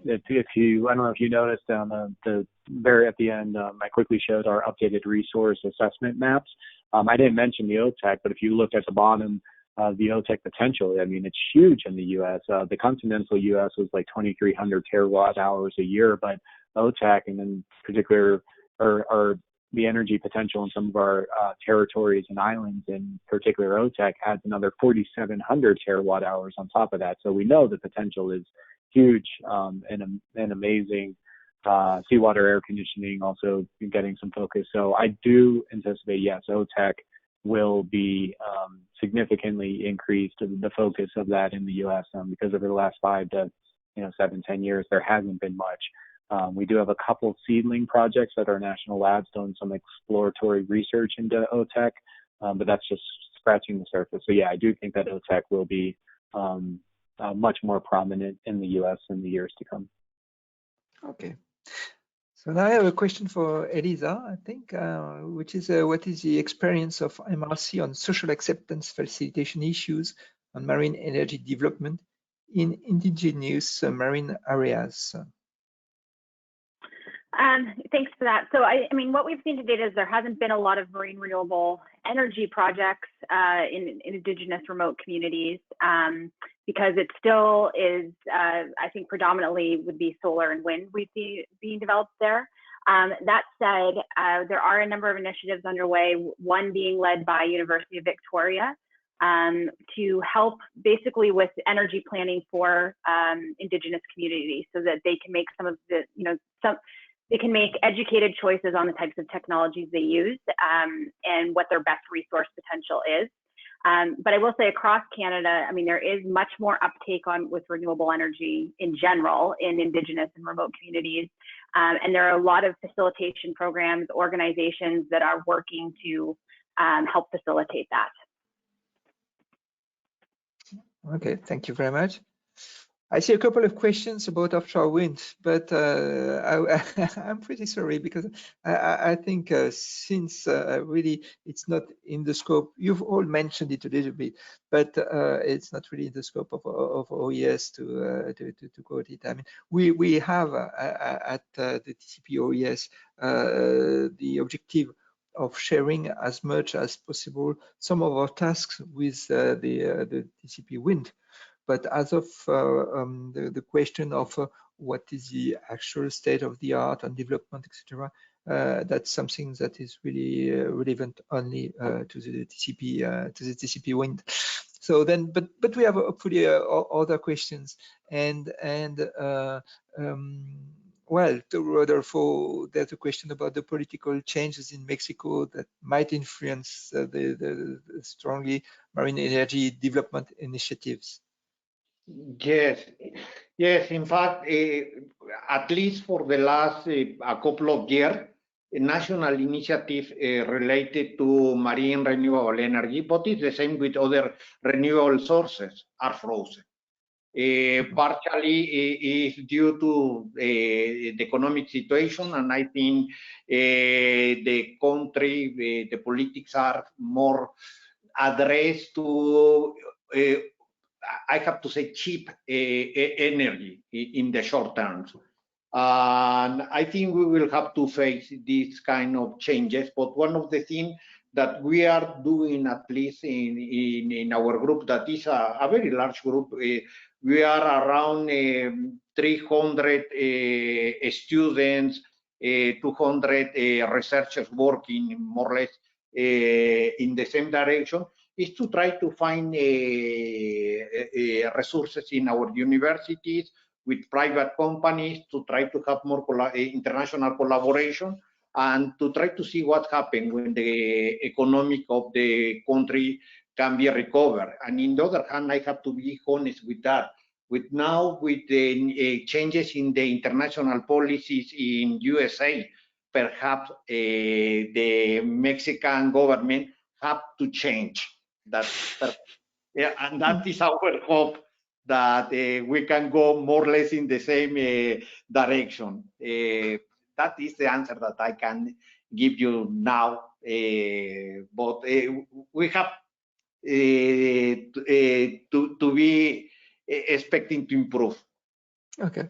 If you, I don't know if you noticed on the very at the end, I quickly showed our updated resource assessment maps. I didn't mention the OTEC, but if you look at the bottom, the OTEC potential, I mean, it's huge in the U.S. The continental U.S. was like 2,300 terawatt hours a year, but OTEC, and in particular, or the energy potential in some of our territories and islands, in particular OTEC, adds another 4,700 terawatt hours on top of that. So we know the potential is huge and amazing. Seawater air conditioning also getting some focus. So I do anticipate, yes, OTEC will be significantly increased the focus of that in the U.S. Because over the last 5 to 7-10 years, there hasn't been much. We do have a couple seedling projects at our national labs doing some exploratory research into OTEC, but that's just scratching the surface. So yeah, I do think that OTEC will be much more prominent in the U.S. in the years to come. Okay. So now I have a question for Eliza, I think, which is what is the experience of MRC on social acceptance facilitation issues on marine energy development in indigenous marine areas? Thanks for that. So I mean, what we've seen to date is there hasn't been a lot of marine renewable energy projects in indigenous remote communities because it still is, I think, predominantly would be solar and wind we see being developed there. That said, there are a number of initiatives underway, one being led by University of Victoria to help basically with energy planning for indigenous communities so that they can make some of the, they can make educated choices on the types of technologies they use and what their best resource potential is. But I will say across Canada, I mean, there is much more uptake with renewable energy in general in indigenous and remote communities. And there are a lot of facilitation programs, organizations that are working to help facilitate that. Okay, thank you very much. I see a couple of questions about offshore wind, but I'm pretty sorry because I think since really it's not in the scope, you've all mentioned it a little bit, but it's not really in the scope of OES to quote it. I mean, we have at the TCP OES the objective of sharing as much as possible some of our tasks with the TCP wind. But as of the question of what is the actual state of the art and development, etc., that's something that is really relevant only to the TCP wind. So then, but we have hopefully other questions, and well, therefore, there's a question about the political changes in Mexico that might influence the strongly marine energy development initiatives. Yes, yes. In fact, at least for the last a couple of years, a national initiative related to marine renewable energy, but it's the same with other renewable sources, are frozen. Partially is due to the economic situation, and I think the country, the politics are more addressed to I have to say cheap energy in the short term. And I think we will have to face these kind of changes. But one of the things that we are doing, at least in our group, that is a very large group, we are around 300 students, 200 researchers working more or less in the same direction, is to try to find resources in our universities with private companies to try to have more international collaboration and to try to see what happens when the economic of the country can be recovered. And in the other hand, I have to be honest with that. With the changes in the international policies in USA, perhaps the Mexican government have to change. Yeah, and that is our hope, that we can go more or less in the same direction. That is the answer that I can give you now. But we have to be expecting to improve. Okay.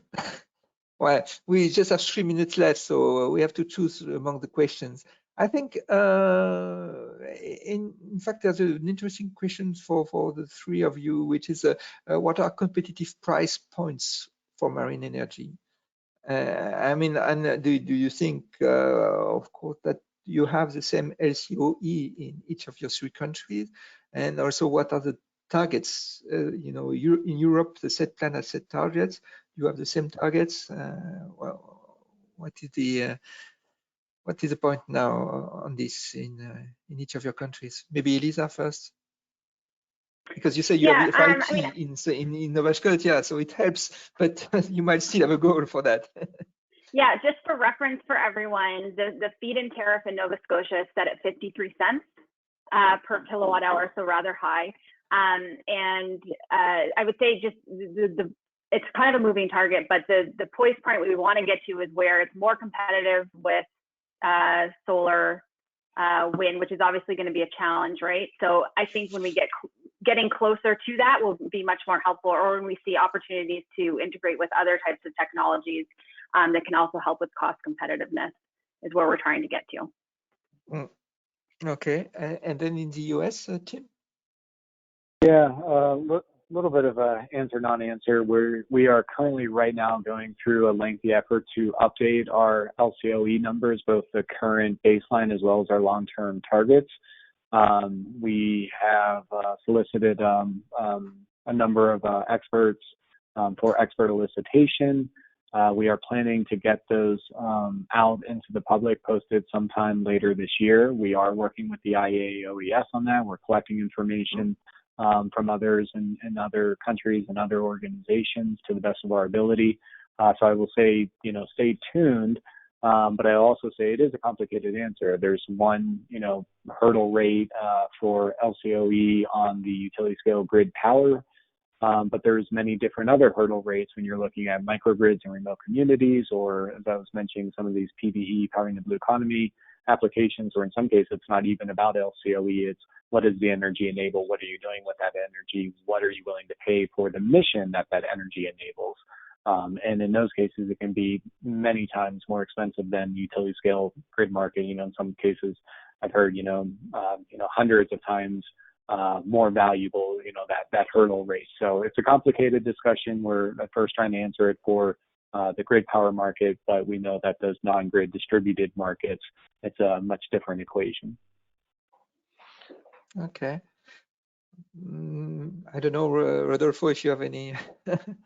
Well, we just have 3 minutes left, so we have to choose among the questions. I think, in fact, there's an interesting question for the three of you, which is what are competitive price points for marine energy? I mean, and do you think, of course, that you have the same LCOE in each of your three countries? And also, what are the targets? You know, in Europe, the set plan has set targets. You have the same targets. Well, what is the point now on this in each of your countries? Maybe Elisa first, because you say you have 5G in Nova Scotia, so it helps, but you might still have a goal for that. Yeah, just for reference for everyone, the feed-in tariff in Nova Scotia is set at 53 cents per kilowatt hour, so rather high. And I would say just it's kind of a moving target, but the point we want to get to is where it's more competitive with solar, wind, which is obviously going to be a challenge, right? So I think when we getting closer to that will be much more helpful, or when we see opportunities to integrate with other types of technologies that can also help with cost competitiveness is where we're trying to get to. Okay, and then in the US, Tim? Yeah, little bit of a answer, non-answer. We are currently right now going through a lengthy effort to update our LCOE numbers, both the current baseline as well as our long-term targets. We have solicited a number of experts for expert elicitation. We are planning to get those out into the public, posted sometime later this year. We are working with the IEA OES on that. We're collecting information from others in other countries and other organizations to the best of our ability. So I will say, stay tuned. But I also say it is a complicated answer. There's one, hurdle rate for LCOE on the utility scale grid power But there's many different other hurdle rates when you're looking at microgrids and remote communities, or as I was mentioning, some of these PVE, powering the blue economy applications, or in some cases, it's not even about LCOE, it's what does the energy enable? What are you doing with that energy? What are you willing to pay for the mission that that energy enables? And in those cases, it can be many times more expensive than utility scale grid market. You know, in some cases, I've heard, hundreds of times more valuable, that hurdle rate. So it's a complicated discussion. We're at first trying to answer it for the grid power market, but we know that those non-grid distributed markets, it's a much different equation. Okay. I don't know, Rodolfo, if you have any.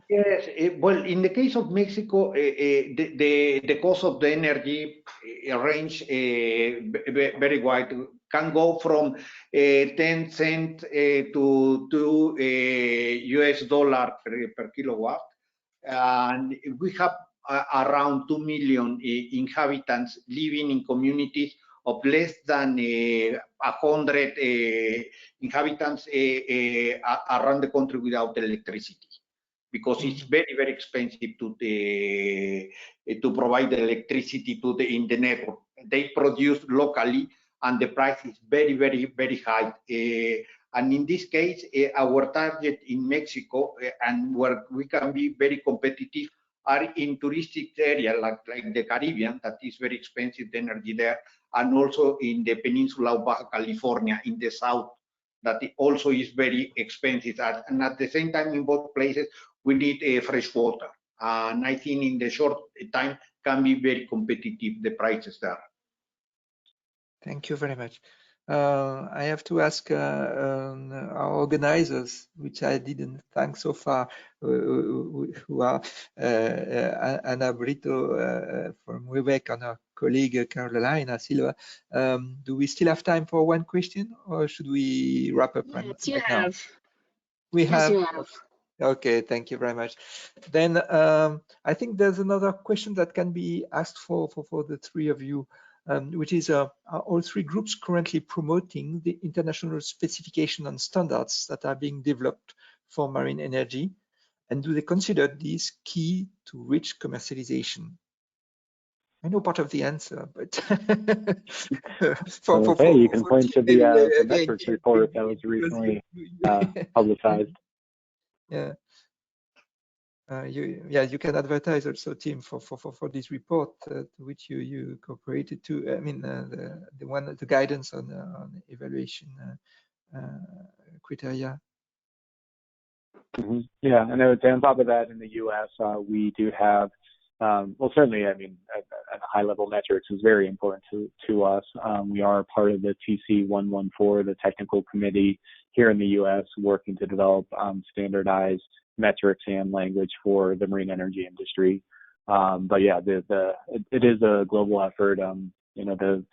Yes, well, in the case of Mexico, the cost of the energy range very wide. Can go from 10 cents to $2 per kilowatt, and we have around 2 million inhabitants living in communities of less than 100 inhabitants around the country without electricity, because it's very, very expensive to provide the electricity in the network. They produce locally, and the price is very, very, very high. And in this case, our target in Mexico, and where we can be very competitive, are in touristic areas like the Caribbean, that is very expensive, the energy there, and also in the peninsula of Baja California in the south, that also is very expensive. And at the same time, in both places, we need fresh water. And I think in the short time can be very competitive, the prices there. Thank you very much. I have to ask our organizers, which I didn't thank so far, who are Ana Brito from Quebec and our colleague Carolina Silva. Do we still have time for one question, or should we wrap up Yes, you now? have. We yes, have. You have. Okay, thank you very much. Then I think there's another question that can be asked for the three of you, which is, are all three groups currently promoting the international specification and standards that are being developed for marine energy? And do they consider these key to reach commercialization? I know part of the answer, but you can point to the metrics report that was recently publicized. Yeah. You can advertise also, Tim, for this report to which you cooperated to. I mean, the guidance on evaluation criteria. Mm-hmm. Yeah, and I would say on top of that, in the U.S., we do have, well, certainly, I mean, at a high level, metrics is very important to us. We are part of the TC114, the technical committee here in the U.S., working to develop standardized metrics and language for the marine energy industry. But yeah, it is a global effort. The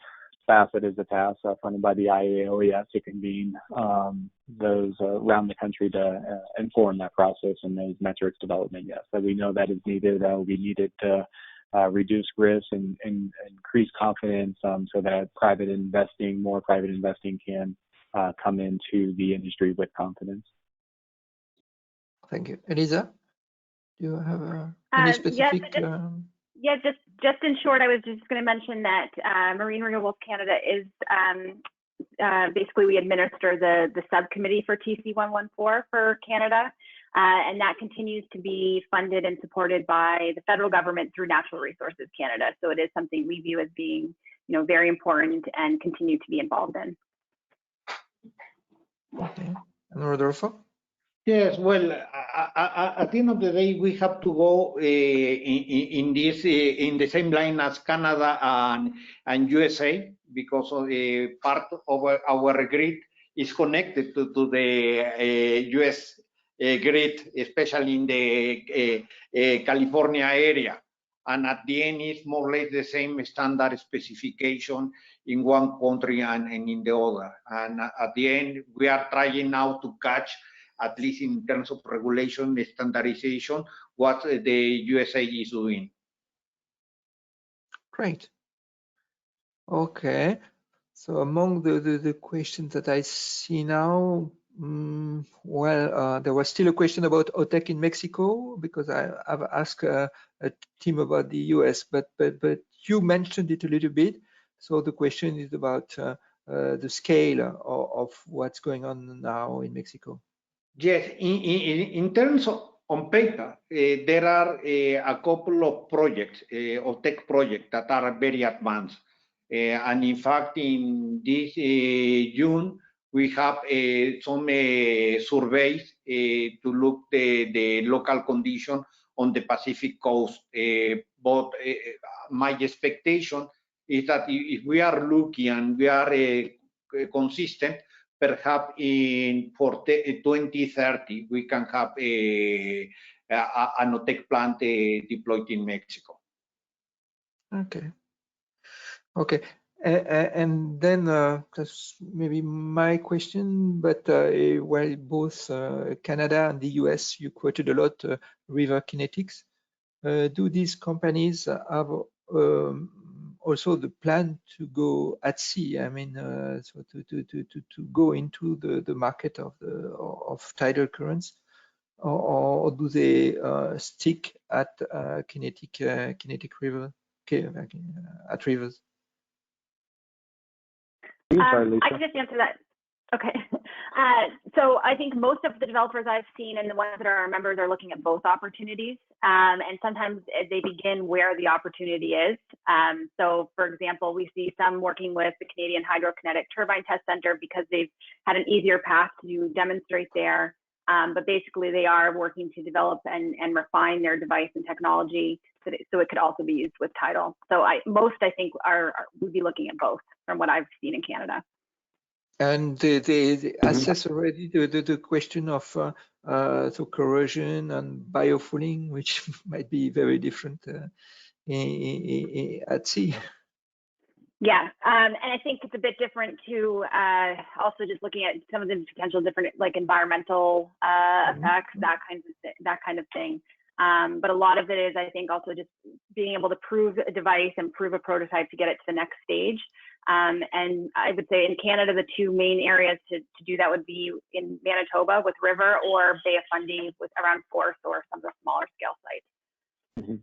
FACET is a task funded by the IEA OES to convene those around the country to inform that process and those metrics development. Yes, that we know that is needed. That will be needed to reduce risk and increase confidence, so that more private investing can come into the industry with confidence. Thank you. Elisa, do you have any specific? Yes, just in short, I was just going to mention that Marine Renewables Canada is basically, we administer the subcommittee for TC114 for Canada, and that continues to be funded and supported by the federal government through Natural Resources Canada. So it is something we view as being, very important and continue to be involved in. Okay. And Rodolfo? Yes, well, at the end of the day, we have to go in the same line as Canada and USA, because part of our grid is connected to the US grid, especially in the California area. And at the end, it's more or less the same standard specification in one country and in the other. And at the end, we are trying now to catch, at least in terms of regulation, standardization, what the USA is doing. Great. Okay. So among the questions that I see now, Well, there was still a question about OTEC in Mexico, because I've asked a team about the US, but you mentioned it a little bit. So the question is about the scale of what's going on now in Mexico. Yes, in terms of on paper, there are a couple of projects, of tech projects that are very advanced. And in fact, in this June, we have some surveys to look the local condition on the Pacific coast. But my expectation is that if we are looking and we are consistent, perhaps for 2030 we can have an OTEC plant deployed in Mexico. Okay. Okay. And then that's maybe my question, but while both Canada and the US, you quoted a lot river kinetics. Do these companies have also the plan to go at sea? I mean, so to go into the market of tidal currents, or do they stick at kinetic river at rivers? I can just answer that. Okay. So I think most of the developers I've seen and the ones that are our members are looking at both opportunities. And sometimes they begin where the opportunity is. So for example, we see some working with the Canadian Hydrokinetic Turbine Test Center because they've had an easier path to demonstrate there. But basically they are working to develop and refine their device and technology so it could also be used with Tidal. So most I think would be looking at both from what I've seen in Canada. And they assess already the question of so corrosion and biofouling, which might be very different at sea. Yeah, and I think it's a bit different to also just looking at some of the potential different like environmental effects, that kind of thing. But a lot of it is, I think, also just being able to prove a device and prove a prototype to get it to the next stage. And I would say in Canada, the two main areas to do that would be in Manitoba with River or Bay of Fundy with around Force or some of the smaller scale sites. Mm-hmm.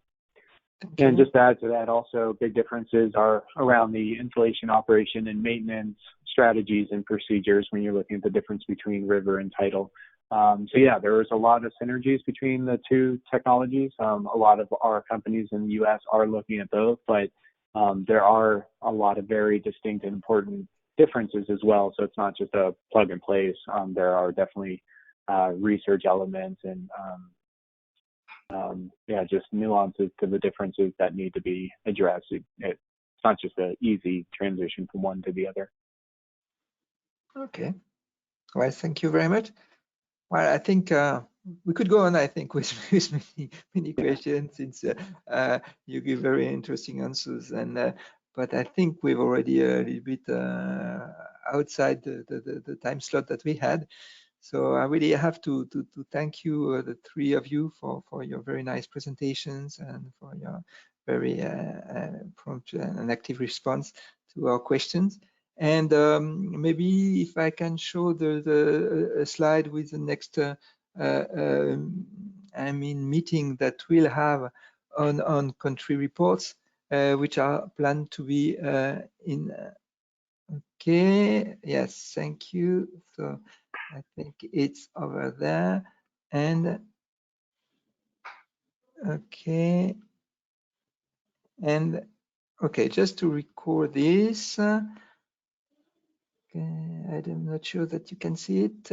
And just to add to that, also big differences are around the installation, operation, and maintenance strategies and procedures when you're looking at the difference between River and Tidal. So yeah, there is a lot of synergies between the two technologies. A lot of our companies in the U.S. are looking at both, but there are a lot of very distinct and important differences as well. So it's not just a plug and place. There are definitely research elements and yeah, just nuances to the differences that need to be addressed. It's not just an easy transition from one to the other. Okay. Well, thank you very much. Well, I think we could go on, I think, with many questions, since you give very interesting answers. And but I think we've already a little bit outside the time slot that we had. So I really have to thank you, the three of you, for your very nice presentations and for your very prompt and active response to our questions. And maybe if I can show the slide with the next meeting that we'll have on country reports, which are planned to be in. Okay, yes, thank you. So I think it's over there. And okay, and okay, just to record this. Okay, I'm not sure that you can see it.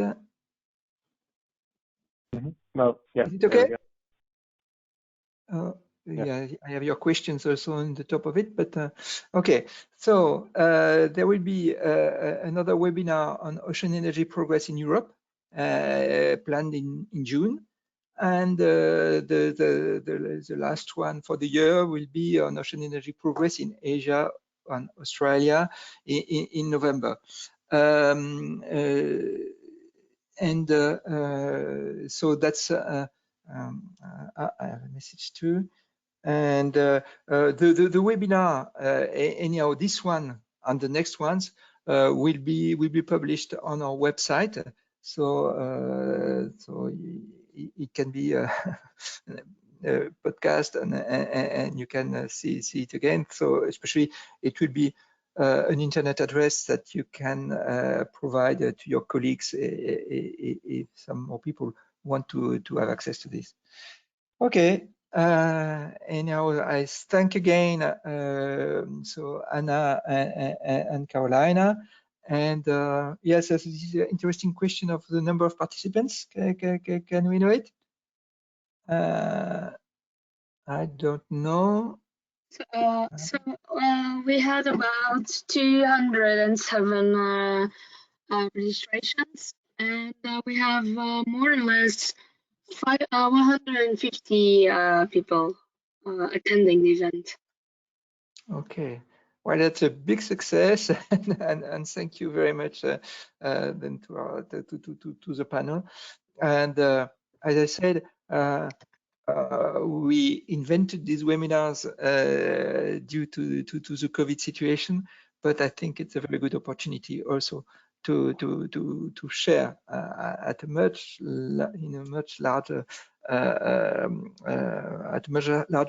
Well, yeah. Is it okay? Yeah, I have your questions also on the top of it, but okay. So there will be another webinar on ocean energy progress in Europe, planned in June, and the last one for the year will be on ocean energy progress in Asia and Australia in November. So that's I have a message too. And the webinar, anyhow, this one and the next ones will be published on our website. So it can be a podcast, and you can see it again. So especially it will be an internet address that you can provide to your colleagues if some more people want to have access to this. Okay. Anyhow, I thank again so Anna and Carolina. And yes, this is an interesting question of the number of participants. Can we know it? I don't know. We had about 207 registrations, and we have more or less 150 people attending the event. Okay, well, that's a big success, and thank you very much then to the panel. And as I said, we invented these webinars due to the COVID situation, but I think it's a very good opportunity also to share at a much larger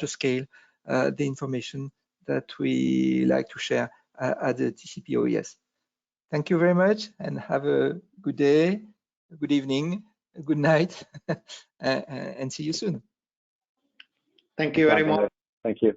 scale the information that we like to share at the TCP OES. Thank you very much, and have a good day, good evening, good night, and see you soon. Thank you very much. Thank you.